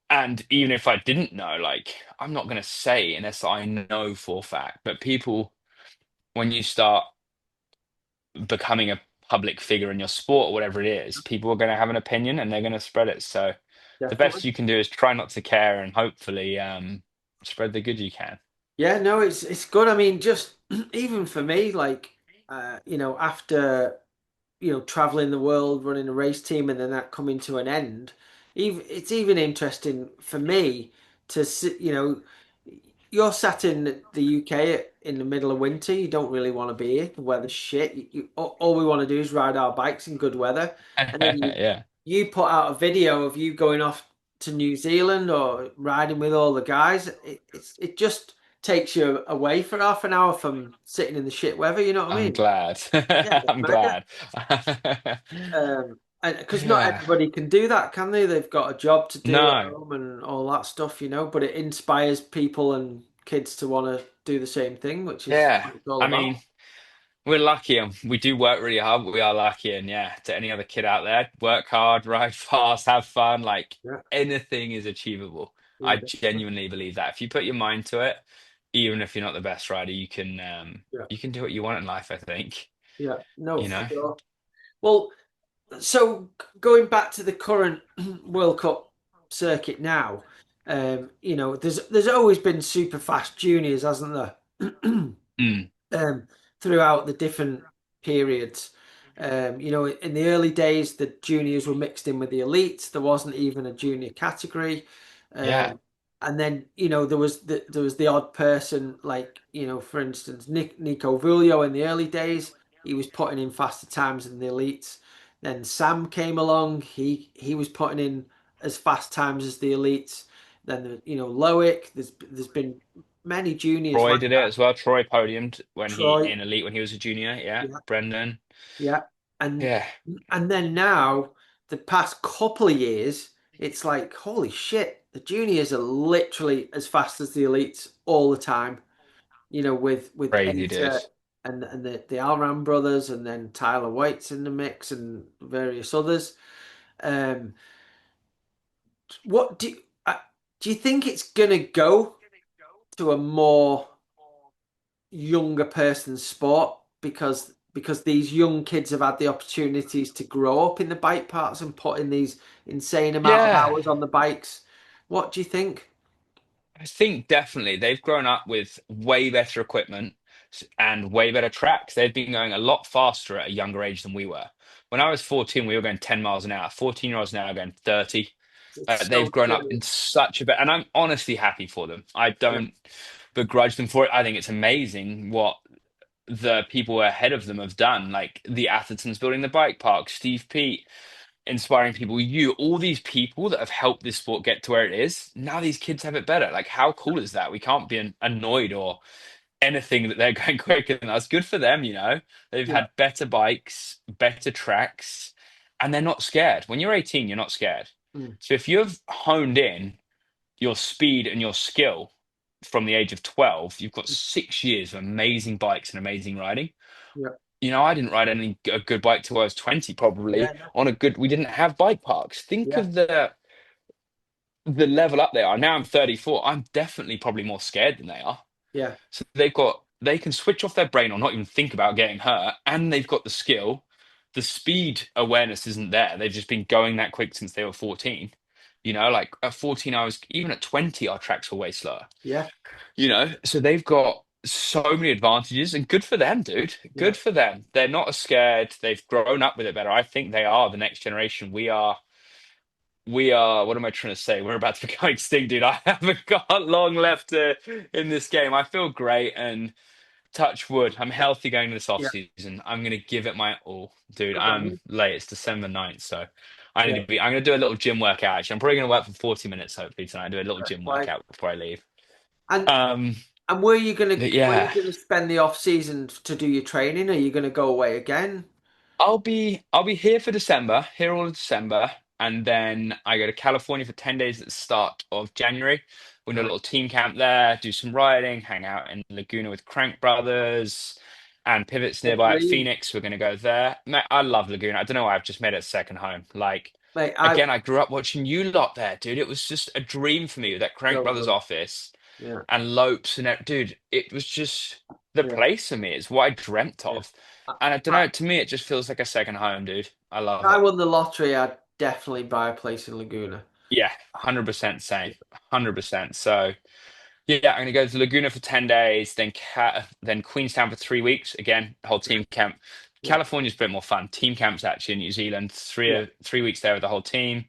And even if I didn't know, like, I'm not going to say unless I know for a fact. But people, when you start becoming a public figure in your sport or whatever it is, people are going to have an opinion and they're going to spread it. So the Definitely. best you can do is try not to care and hopefully spread the good you can. Yeah, no, it's good. I mean, just even for me, like after traveling the world, running a race team, and then that coming to an end. Even it's even interesting for me to see, you're sat in the UK in the middle of winter. You don't really want to be here. The weather's shit. All we want to do is ride our bikes in good weather, and then Yeah, you put out a video of you going off to New Zealand or riding with all the guys. It just takes you away for half an hour from sitting in the shit weather. You know what I I'm mean? glad. Yeah, it's I'm mega. glad. And because not Yeah. everybody can do that, can they? They've got a job to do at No. home and all that stuff, But it inspires people and kids to want to do the same thing, which is Yeah. what it's all I mean, about. we're lucky and we do work really hard, but we are lucky. And yeah, to any other kid out there, work hard, ride fast, have fun. Like Yeah, anything is achievable. yeah, I definitely. genuinely believe that. If you put your mind to it, even if you're not the best rider, Yeah, you can do what you want in life, I think. yeah. No, You for know? sure. Well, so going back to the current World Cup circuit now, there's always been super fast juniors, hasn't there? Mm. Throughout the different periods. In the early days, the juniors were mixed in with the elites. There wasn't even a junior category. Yeah. Um, and then, there was the odd person, like, for instance, Nico Vulio in the early days, he was putting in faster times than the elites. Then Sam came along, he was putting in as fast times as the elites. Then Loic, there's been many juniors Troy like did it that. as well. Troy podiumed when he Troy, in elite when he was a junior. Yeah. yeah, Brendan. yeah, and Yeah. and then now the past couple of years, it's like holy shit, the juniors are literally as fast as the elites all the time. With Crazy, dude. Enter and the Alram brothers, and then Tyler White's in the mix and various others. Um, what do you think it's gonna go to a more younger person's sport because these young kids have had the opportunities to grow up in the bike parks and put in these insane amount of Yeah. hours on the bikes. What do you think? I think definitely they've grown up with way better equipment and way better tracks. They've been going a lot faster at a younger age than we were. When I was 14, we were going 10 miles an hour. 14-year-olds now are going 30. It's They've so grown up silly. in such a bit, and I'm honestly happy for them. I Yeah, don't begrudge them for it. I think it's amazing what the people ahead of them have done, like the Athertons building the bike park, Steve Pete inspiring people, all these people that have helped this sport get to where it is. Now these kids have it better. Like, how cool is that? We can't be annoyed or anything that they're going quicker than us. Good for them. They've yeah, had better bikes, better tracks, and they're not scared. When you're 18, you're not scared. mm, So if you've honed in your speed and your skill from the age of 12, you've got 6 years of amazing bikes and amazing riding. yeah, I didn't ride a good bike till I was 20, yeah, probably no, on a good, we didn't have bike parks. Think yeah, of the level up they are. Now I'm 34. I'm definitely probably more scared than they are. yeah, So they can switch off their brain or not even think about getting hurt, and they've got the skill. The speed awareness isn't there. They've just been going that quick since they were 14. Like at 14, even at 20, our tracks were way slower. yeah, So they've got so many advantages, and good for them, dude. yeah, Good for them. They're not as scared. They've grown up with it better. I think they are the next generation. What am I trying to say? We're about to become extinct, dude. I haven't got long left in this game. I feel great and touch wood. I'm healthy going into this off yeah. season. I'm gonna give it my all, dude. Good on I'm you. late. It's December 9th, so Yeah, I'm gonna do a little gym workout. Actually, I'm probably gonna work for 40 minutes hopefully tonight. Do a little fair gym play. workout before I leave. And Um, and where you but yeah. gonna spend the off season to do your training? Are you gonna go away again? I'll be here for December, here all of December. and then I go to California for 10 days at the start of January. We do a Right. little team camp there, do some riding, hang out in Laguna with Crank Brothers and pivots The nearby at dream, Phoenix. We're going to go there. Mate, I love Laguna. I don't know why I've just made it a second home. Like, mate. again, I grew up watching you lot there, dude. It was just a dream for me with that Crank So Brothers good. office Yeah, and Lopes and that. Dude, it was just the yeah, place for me. It's what I dreamt yeah. of. And I don't I, know, to me, it just feels like a second home, dude. I if love I it. won the lottery, I'd definitely buy a place in Laguna. Yeah, 100% same. 100%. So, yeah, I'm gonna go to Laguna for 10 days, then Queenstown for 3 weeks. Again, whole team camp. Yeah, California's a bit more fun. Team camps actually in New Zealand. yeah, 3 weeks there with the whole team.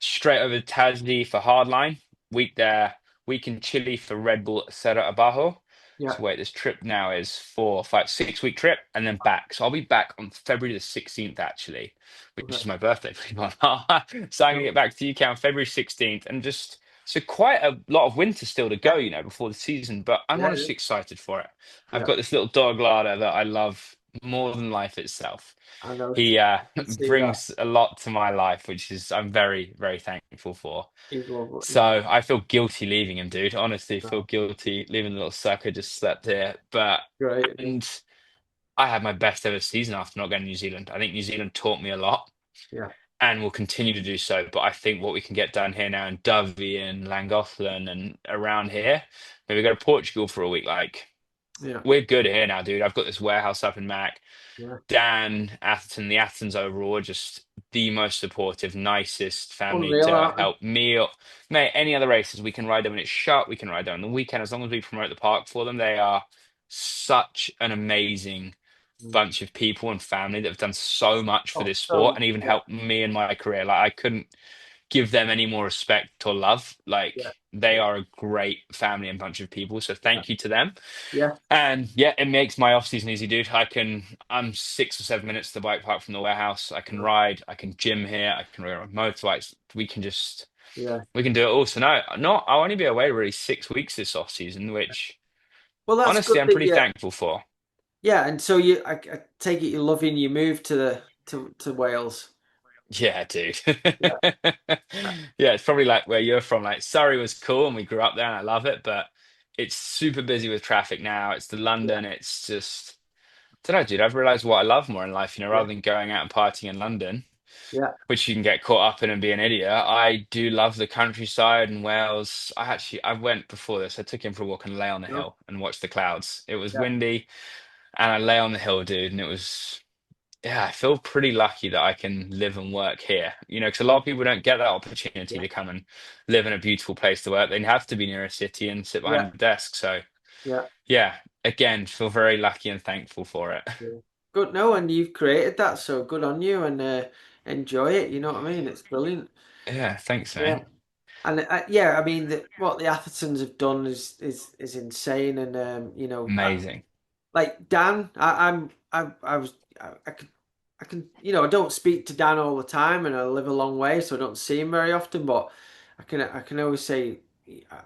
Straight over to Tassie for hardline. Week there. Week in Chile for Red Bull Cerro Abajo. yeah. So wait, this trip now is 4, 5, 6 week trip and then back. So I'll be back on February the 16th actually, which Okay. is my birthday, believe it or not. So I'm gonna So, get back to the UK on February 16th and just so quite a lot of winter still to yeah, go, before the season, but I'm yeah, honestly excited for it. I've yeah. got this little dog Lada that I love more than life itself. I know. He I can see that. brings a lot to my life, which is I'm very, very thankful for. He's lovely. So I feel guilty leaving him, dude. Honestly, feel No, guilty leaving the little sucker just slept here. But great. and I had my best ever season after not going to New Zealand. I think New Zealand taught me a lot Yeah, and will continue to do so. But I think what we can get done here now in Dovey and Llangollen and around here, maybe go to Portugal for a week. Like yeah, we're good here now, dude. I've got this warehouse up in Mac. yeah. Dan, Atherton, the Athertons overall are just the most supportive, nicest family Unreal, to aren't they? help me or mate, any other races. We can ride them when it's shut. We can ride them on the weekend as long as we promote the park for them. They are such an amazing Mm. bunch of people and family that have done so much for Oh, this sport so and even yeah, helped me in my career. Like I couldn't give them any more respect or love. Like yeah, they yeah, are a great family and bunch of people. So yeah, thank you to them. yeah, And yeah, it makes my off season easy, dude. I'm 6 or 7 minutes to the bike park from the warehouse. I can yeah, ride, I can gym here, I can ride on motorbikes. yeah. We can do it all. So no, not, I'll only be away really 6 weeks this off season, which Well, that's good honestly I'm that pretty you. thankful for. Yeah, and so I take it you're loving your move to the to Wales. Yeah, dude. Yeah, Yeah, it's probably like where you're from. Like Surrey was cool and we grew up there and I love it, but it's super busy with traffic now. It's the yeah, London, it's just I don't know, dude. I've realized what I love more in life, yeah, rather than going out and partying in London, yeah, which you can get caught up in and be an idiot. I do love the countryside and Wales. I went before this. I took him for a walk and lay on the no, hill and watched the clouds. It was yeah, windy and I lay on the hill, dude, and it was, yeah, I feel pretty lucky that I can live and work here. Because a lot yeah, of people don't get that opportunity yeah, to come and live in a beautiful place to work. They have to be near a city and sit yeah, behind a desk. So, yeah, yeah, again, feel very lucky and thankful for it. yeah. Good, no, and you've created that, so good on you, and enjoy it. You know what I mean? It's brilliant. Yeah, thanks, Yeah, man. and yeah, I mean, what the Athertons have done is insane, and Amazing. like Dan, I was I can I don't speak to Dan all the time, and I live a long way, so I don't see him very often. But I can always say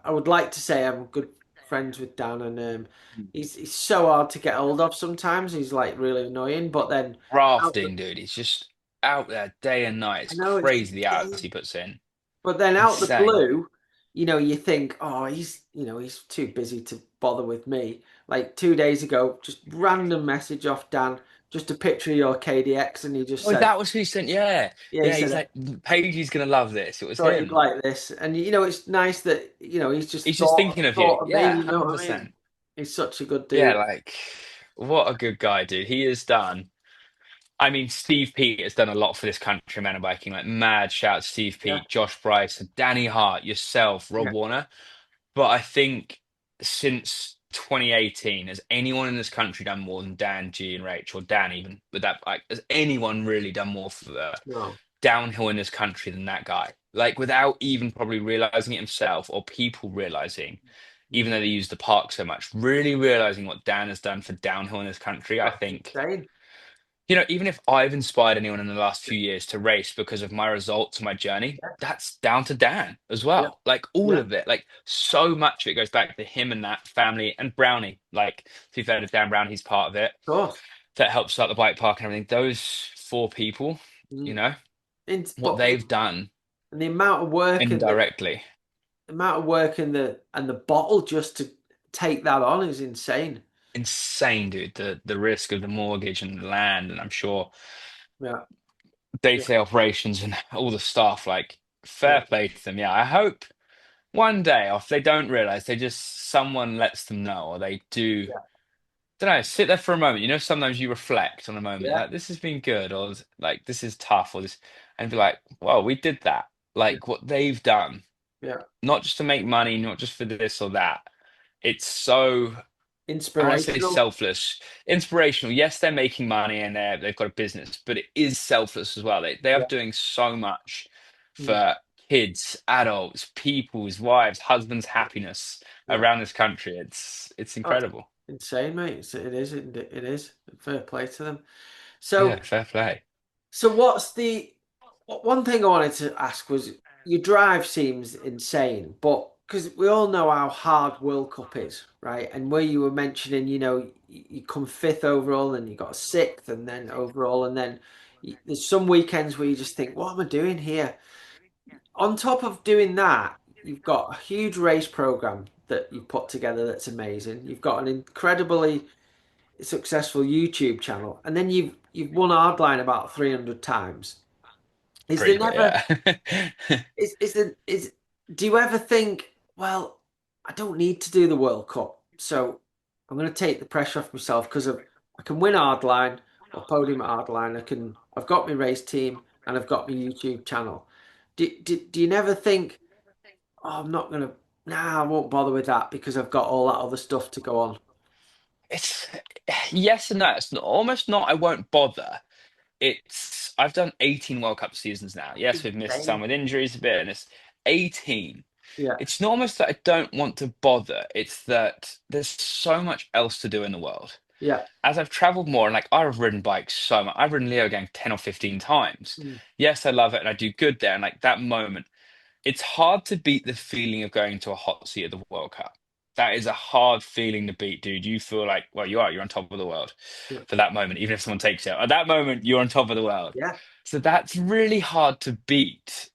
I would like to say I'm good friends with Dan, and he's so hard to get hold of sometimes. He's like really annoying, but then out the, Rafting, dude. He's just out there day and night. I It's know it's crazy the hours insane. he puts in. But then out the Insane. blue, you think, oh, he's too busy to bother with me. Like 2 days ago, just random message off Dan, just a picture of your KDX, and he just Oh, said, that was who he sent. Yeah. yeah, he Yeah, he's said, like, Paige's gonna love this. It was thought you'd him. like this, and it's nice that he's just He's just thinking of you. thought of me. Yeah, You know what I mean? 100%. He's such a good Yeah, dude. like, what a good guy, dude. He has done. I mean, Steve Pete has done a lot for this country, man of biking. Like, mad shout, Steve Yeah, Pete, Josh Bryce, Danny Hart, yourself, yeah, Rob Warner. But I think since 2018, has anyone in this country done more than Dan, G, and Rach, or Dan even with that? Like, has anyone really done more for the no, downhill in this country than that guy? Like, without even probably realizing it himself or people realizing, mm, even though they use the park so much, really realizing what Dan has done for downhill in this country. I that's think insane. even if I've inspired anyone in the last few years to race because of my results, my journey, Yeah, that's down to Dan as yeah, well. Like all yeah, of of it, like so much of it goes back to him and that family and Brownie. Like to be fair to Dan Brown, he's part of it course. that helps out the bike park and everything. Those four people, you Mm, know, what But they've done the amount of work and indirectly. the amount of work and the bottle just to take that on is insane. Insane, dude. The risk of the mortgage and the land, and I'm sure Yeah, yeah, day-to-day operations and all the stuff, like yeah, fair play to them. Yeah, I hope one day, if they don't realize, they just someone lets them know, or they do. yeah, Don't know, sit there for a moment. You know, sometimes you reflect on a moment, yeah, like this has been good, or like this is tough, or this, and be like, well, we did that. yeah, Like what they've done, yeah. not just to make money, not just for this or that. It's so, I want to say Inspirational. selfless, inspirational. Yes, they're making money and they've got a business, but it is selfless as well. They are Yeah, doing so much mm, for kids, adults, people's wives, husbands' happiness yeah. around this country. It's Oh, it's incredible. insane, mate. It is. Fair play to them. Yeah, So, fair play. what's one thing I wanted to ask was your drive seems insane, but because we all know how hard World Cup is, right? And where you were mentioning, you come fifth overall, and you got sixth, and then overall, and then there's some weekends where you just think, what am I doing here? On top of doing that, you've got a huge race program that you've put together that's amazing. You've got an incredibly successful YouTube channel, and then you've won Hardline about 300 times. Is there Pretty quick, never yeah. is there is do you ever think, well, I don't need to do the World Cup, so I'm going to take the pressure off myself because of I can win Hardline or podium at Hardline. I've got my race team and I've got my YouTube channel. Do you never think, oh, I'm not gonna, nah, I won't bother with that because I've got all that other stuff to go on? It's yes and no. Almost not. I won't bother. I've done 18 World Cup seasons now. Yes, we've missed some Insane. with injuries a bit, and it's 18. Yeah, It's not almost that I don't want to bother. It's that there's so much else to do in the world. yeah, As I've traveled more, and like I've ridden bikes so much, I've ridden Leogang 10 or 15 times. mm, Yes, I love it and I do good there. And like that moment, it's hard to beat the feeling of going to a hot seat at the World Cup. That is a hard feeling to beat, dude. You feel like, well, you're on top of the world yeah, for that moment, even if someone takes you out. At that moment, you're on top of the world. yeah, So that's really hard to beat.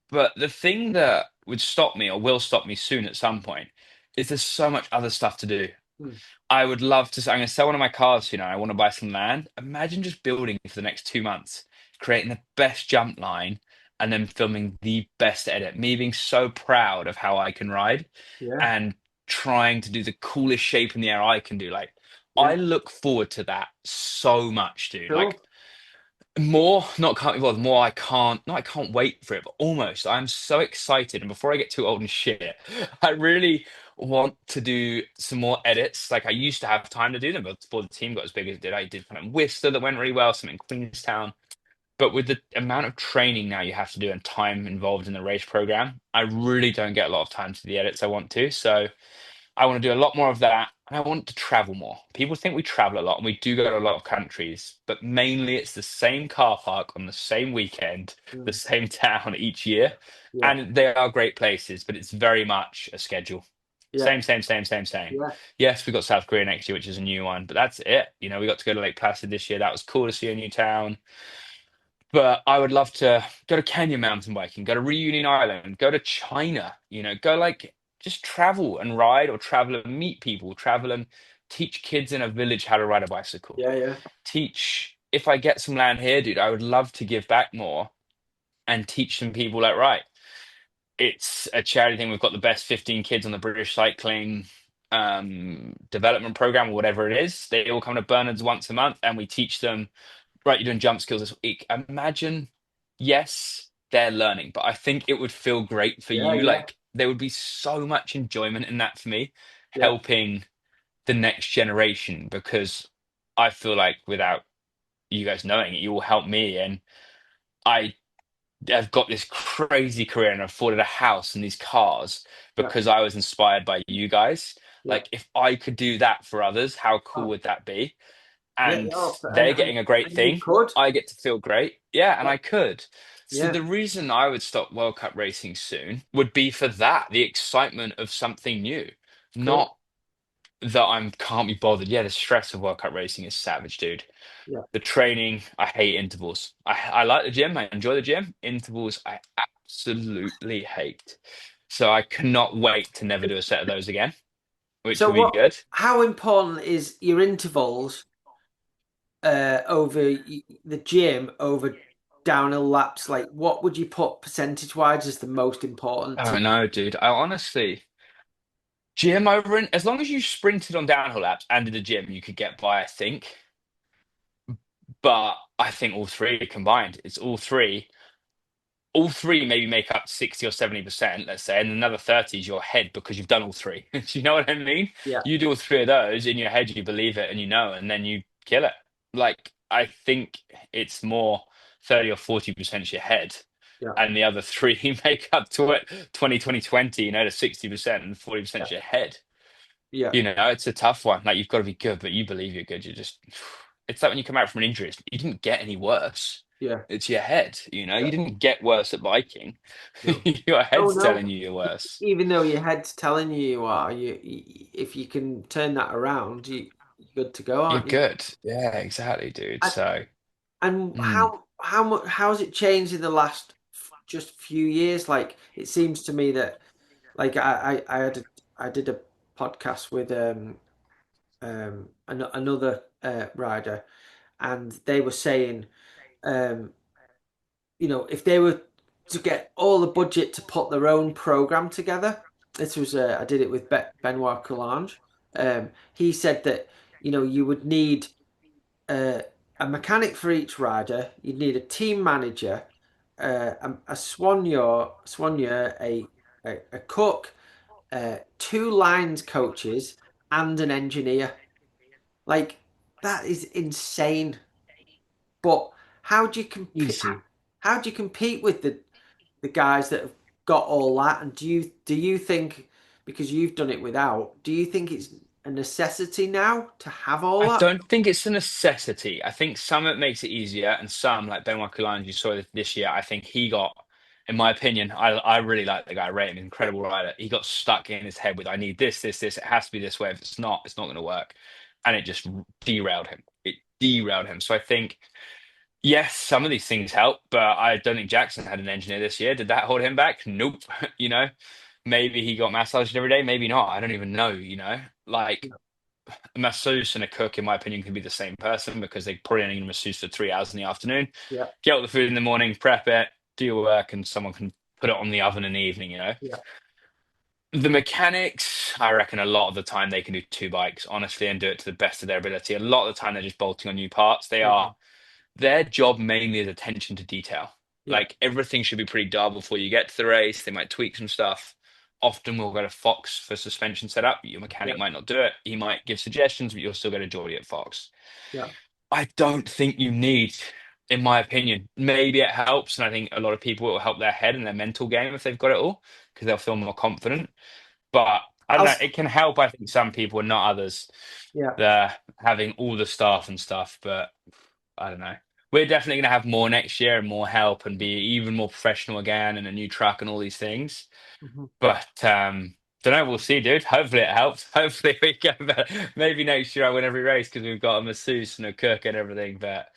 But the thing that would stop me or will stop me soon at some point is there's so much other stuff to do. mm, I would love to. I'm going to sell one of my cars. I want to buy some land. Imagine just building for the next 2 months, creating the best jump line, and then filming the best edit. Me being so proud of how I can ride, yeah, and trying to do the coolest shape in the air I can do. Like, I yeah. look forward to that so much, dude. Like, Cool. more, not can't, well, more I can't, no, I can't wait for it, but almost. I'm so excited. And before I get too old and shit, I really want to do some more edits. Like I used to have time to do them, but before the team got as big as it did, I did kind of Worcester that went really well, some in Queenstown. But with the amount of training now you have to do and time involved in the race program, I really don't get a lot of time to the edits I want to. So I want to do a lot more of that. And I want to travel more. People think we travel a lot, and we do go to a lot of countries, but mainly it's the same car park on the same weekend, the Mm, same town each year. yeah, And they are great places, but it's very much a schedule. yeah, Same, same, same, same, same. yeah, Yes, we got South Korea next year, which is a new one, but that's it. We got to go to Lake Placid this year. That was cool to see a new town. But I would love to go to Kenya mountain biking, go to Reunion Island, go to China, go like just travel and ride or travel and meet people, travel and teach kids in a village how to ride a bicycle. yeah, yeah, Teach, if I get some land here, dude, I would love to give back more and teach some people like, right, it's a charity thing. We've got the best 15 kids on the British cycling development program or whatever it is. They all come to Bernard's once a month and we teach them, right, you're doing jump skills this week. Imagine, yes, they're learning, but I think it would feel great for yeah, you. yeah, Like there would be so much enjoyment in that for me, yeah, helping the next generation because I feel like without you guys knowing it, you will help me. And I have got this crazy career and afforded a house and these cars yeah, because I was inspired by you guys. yeah. Like if I could do that for others, how cool Oh, would that be? yeah, And yeah, they're getting a great and you thing. could. I get to feel great. Yeah, and Yeah, I could. So yeah, the reason I would stop World Cup racing soon would be for that, the excitement of something new. cool. Not that I'm can't be bothered. Yeah, the stress of World Cup racing is savage, dude. Yeah. The training, I hate intervals. I like the gym, I enjoy the gym. Intervals, I absolutely hate. So I cannot wait to never do a set of those again, which So will be what? good. How important is your intervals over the gym over downhill laps? Like, what would you put percentage wise as the most important I to don't you? know, dude. I honestly, gym over in, as long as you sprinted on downhill laps and did a gym, you could get by, I think. But I think all three combined, it's all three maybe make up 60 or 70%, let's say, and another 30 is your head because you've done all three. Do you know what I mean? Yeah, You do all three of those in your head, you believe it and you know, and then you kill it. Like, I think it's more 30 or 40% is your head. yeah, And the other three make up to it 20, 20, 20, to 60% and 40% yeah, is your head. yeah, It's a tough one. Like, you've got to be good, but you believe you're good. It's like when you come out from an injury, you didn't get any worse. yeah. It's your head, Yeah. you didn't get worse at biking. No. Your Oh head's no. telling you you're worse. Even though your head's telling you you are, if you can turn that around, you're good to go, You're aren't you? good. Yeah, exactly, dude. And, So, and mm, how much how's it changed in the last just few years? Like it seems to me that like I did a podcast with another rider, and they were saying um if they were to get all the budget to put their own program together, this was I did it with Benoit Coulange. He said that you would need uh, a mechanic for each rider. You'd need a team manager, a soigneur, a cook, two lines coaches, and an engineer. Like that is insane. But how do you compete? easy. How do you compete with the guys that have got all that? And do you think because you've done it without, do you think it's a necessity now to have all I that? don't think it's a necessity. I think some it makes it easier, and some, like Benoit Coulange, you saw this year, I think he got, in my opinion, I really like the guy, I rate him, incredible rider. He got stuck in his head with, I need this, this, this. It has to be this way. If it's not going to work. And it just derailed him. It derailed him. So I think, yes, some of these things help, but I don't think Jackson had an engineer this year. Did that hold him back? Nope. You know, maybe he got massaged every day, maybe not. I don't even know. Like, a masseuse and a cook, in my opinion, can be the same person because they probably only need a masseuse for 3 hours in the afternoon. Yeah, Get all the food in the morning, prep it, do your work, and someone can put it on the oven in the evening. yeah, The mechanics, I reckon a lot of the time they can do two bikes, honestly, and do it to the best of their ability. A lot of the time they're just bolting on new parts. yeah, Their job mainly is attention to detail. yeah, Like everything should be pretty dull before you get to the race. They might tweak some stuff. Often we'll go to Fox for suspension setup. Your yeah, mechanic might not do it. He might give suggestions, but you'll still get a Geordie at Fox. yeah, I don't think you need, in my opinion. Maybe it helps, and I think a lot of people it will help their head and their mental game if they've got it all, because they'll feel more confident. But I don't I'll, know. It can help, I think, some people and not others. yeah, They're having all the staff and stuff, but I don't know. We're definitely going to have more next year and more help and be even more professional again and a new truck and all these things. mhm, But don't know. We'll see, dude. Hopefully it helps. Hopefully we get better. Maybe next year I win every race because we've got a masseuse and a cook and everything. But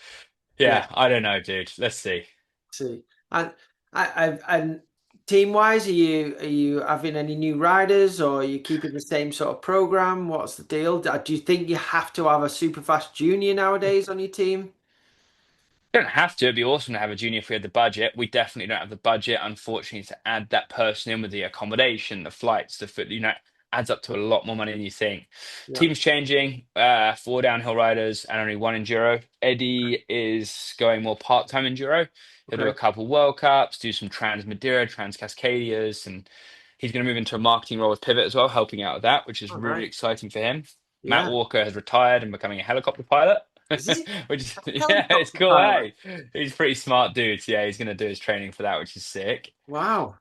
yeah. yeah, I don't know, dude. Let's see. See, and and team wise, are you having any new riders or are you keeping the same sort of program? What's the deal? Do you think you have to have a super fast junior nowadays on your team? Don't have to. It'd be awesome to have a junior if we had the budget. We definitely don't have the budget, unfortunately, to add that person in with the accommodation, the flights, the food. Adds up to a lot more money than you think. Yeah. Team's changing. Four downhill riders and only one enduro. Eddie is going more part-time enduro. He'll do a Okay. couple World Cups, do some Trans Madeira, Trans Cascadias, and he's going to move into a marketing role with Pivot as well, helping out with that, which is Oh, really nice. exciting for him. Matt Yeah. Walker has retired and becoming a helicopter pilot. Is he Which is a yeah, it's helicopter cool, pilot? hey. He's a pretty smart dude. So yeah, he's gonna do his training for that, which is sick. Wow.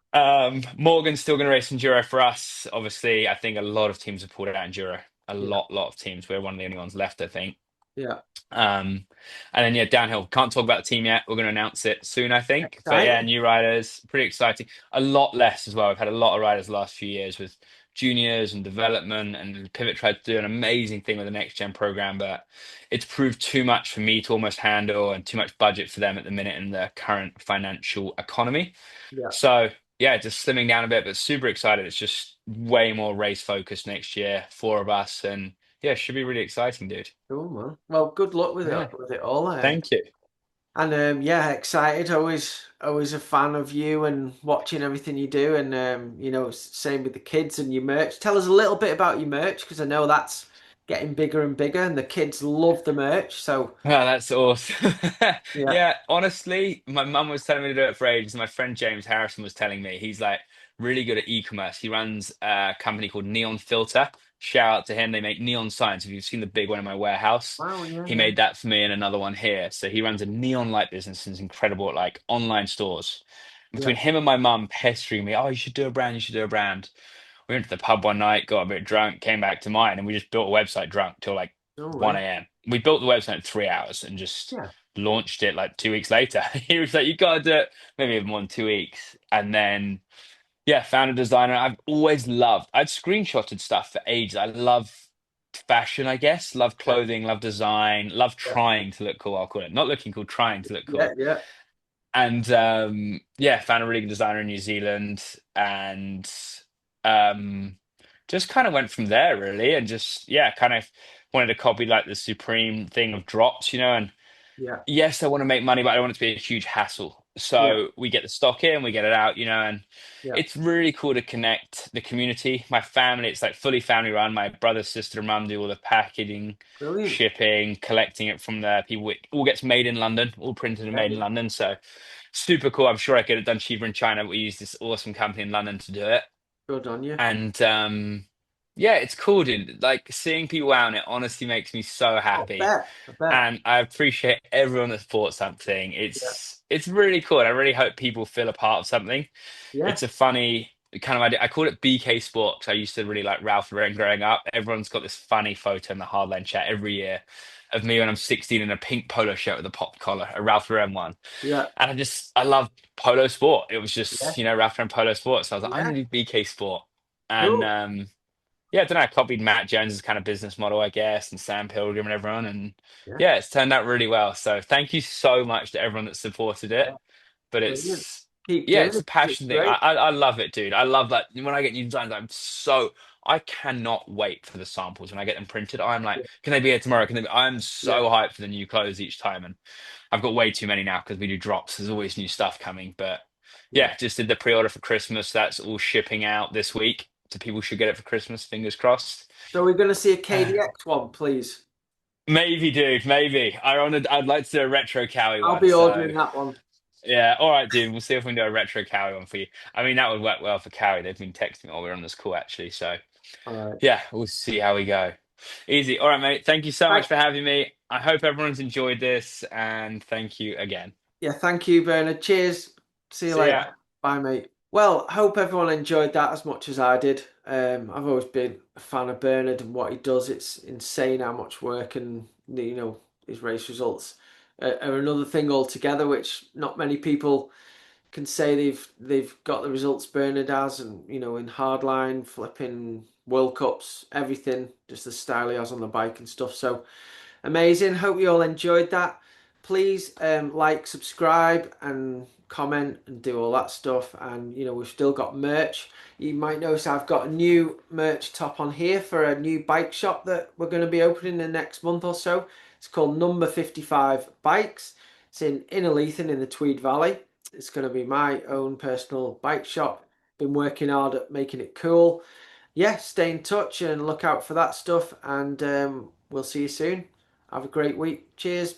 Morgan's still gonna race enduro for us. Obviously, I think a lot of teams have pulled out enduro. A Yeah. lot of teams. We're one of the only ones left, I think. Yeah. Um, and then yeah, downhill. Can't talk about the team yet. We're going to announce it soon, I think. But yeah, Exciting. new riders, pretty exciting. A lot less as well. We've had a lot of riders the last few years with juniors and development. And Pivot tried to do an amazing thing with the next gen program, but it's proved too much for me to almost handle and too much budget for them at the minute in the current financial economy. Yeah. So yeah, just slimming down a bit, but super excited. It's just way more race focused next year, four of us, and yeah, should be really exciting, dude. Cool, man. Well, good luck Yeah, with it all. thank you. And yeah, excited. Always a fan of you and watching everything you do. And same with the kids and your merch. Tell us a little bit about your merch because I know that's getting bigger and bigger, and the kids love the merch. So Oh, that's awesome. yeah. Yeah, honestly, my mum was telling me to do it for ages. My friend James Harrison was telling me he's like really good at e-commerce. He runs a company called Neon Filter. Shout out to him. They make neon signs. If you've seen the big one in my warehouse, Wow. Yeah. he Yeah. made that for me and another one here. So he runs a neon light business and is incredible at like online stores. Yeah. Between him and my mum pestering me, oh, you should do a brand, you should do a brand. We went to the pub one night, got a bit drunk, came back to mine, and we just built a website drunk till like No way. 1 a.m. We built the website in 3 hours and just Yeah. launched it like 2 weeks later. He was like, you gotta do it, maybe even more than 2 weeks. And then, yeah, found a designer. I'd screenshotted stuff for ages. I love fashion, I guess, love Yeah. clothing, love design, love Yeah. trying to look cool. I'll call it not looking cool, trying to look Yeah. cool. Yeah. And yeah, found a really good designer in New Zealand and um, just kind of went from there really. And just, yeah, kind of wanted to copy like the Supreme thing of drops, and Yeah. yes, I want to make money, but I don't want it to be a huge hassle. Yeah. So we get the stock in, we get it out, and Yeah. it's really cool to connect the community. My family, it's like fully family run. My brother, sister, and mum do all the packaging, Brilliant. shipping, collecting it from the people. It all gets made in London, all printed and Yeah. made in Yeah. London. So super cool. I'm sure I could have done cheaper in China, but we use this awesome company in London to do it. Good on you. And yeah, it's cool, dude. Like seeing people out, and it honestly makes me so I happy. bet. I bet. And I appreciate everyone that supports something. Yeah. It's really cool. And I really hope people feel a part of something. Yeah. It's a funny kind of idea. I call it BK Sport 'cause I used to really like Ralph Lauren growing up. Everyone's got this funny photo in the Hardline chat every year of me when I'm 16 in a pink polo shirt with a pop collar, a Ralph Lauren one. Yeah. And I love polo sport. It was Yeah. just, Ralph Lauren polo sport. So I was like, I'm Yeah. gonna do BK Sport. And Cool. yeah, I don't know. I copied Matt Jones's kind of business model, I guess, and Sam Pilgrim and everyone. And Yeah. yeah, it's turned out really well. So thank you so much to everyone that supported it. Yeah. But Brilliant. it's, Keep yeah, doing it's a it 'cause it's passion thing. great. I love it, dude. I love that. When I get new designs, I cannot wait for the samples when I get them printed. I'm like, Yeah. can they be here tomorrow? I'm Yeah. so hyped for the new clothes each time. And I've got way too many now because we do drops. There's always new stuff coming. But Yeah. yeah, just did the pre-order for Christmas. That's all shipping out this week. So people should get it for Christmas. Fingers crossed. So we're going to see a Uh, KDX one, please. maybe, dude. Maybe. I'd like to do a retro Cowie I'll one. be So ordering that one. yeah, all right, dude. We'll see if we can do a retro Cowie one for you. I mean, that would work well for Cowie. They've been texting me while we're on this call, actually. So All right. yeah, we'll see how we go. Easy. All right, mate. Thank you so much Thank, for having me. I hope everyone's enjoyed this, and thank you again. yeah, thank you, Bernard. Cheers. See you See later. ya. Bye, mate. Well, hope everyone enjoyed that as much as I did. I've always been a fan of Bernard and what he does. It's insane how much work and his race results are another thing altogether, which not many people can say they've got the results Bernard has, and in hardline, flipping World Cups, everything, just the style he has on the bike and stuff. So amazing. Hope you all enjoyed that. Please like, subscribe, and comment and do all that stuff. And we've still got merch. You might notice I've got a new merch top on here for a new bike shop that we're going to be opening in the next month or so. It's called Number 55 Bikes. It's in Innerleithen in the Tweed Valley. It's going to be my own personal bike shop. Been working hard at making it cool. Yeah, stay in touch and look out for that stuff. And we'll see you soon. Have a great week. Cheers.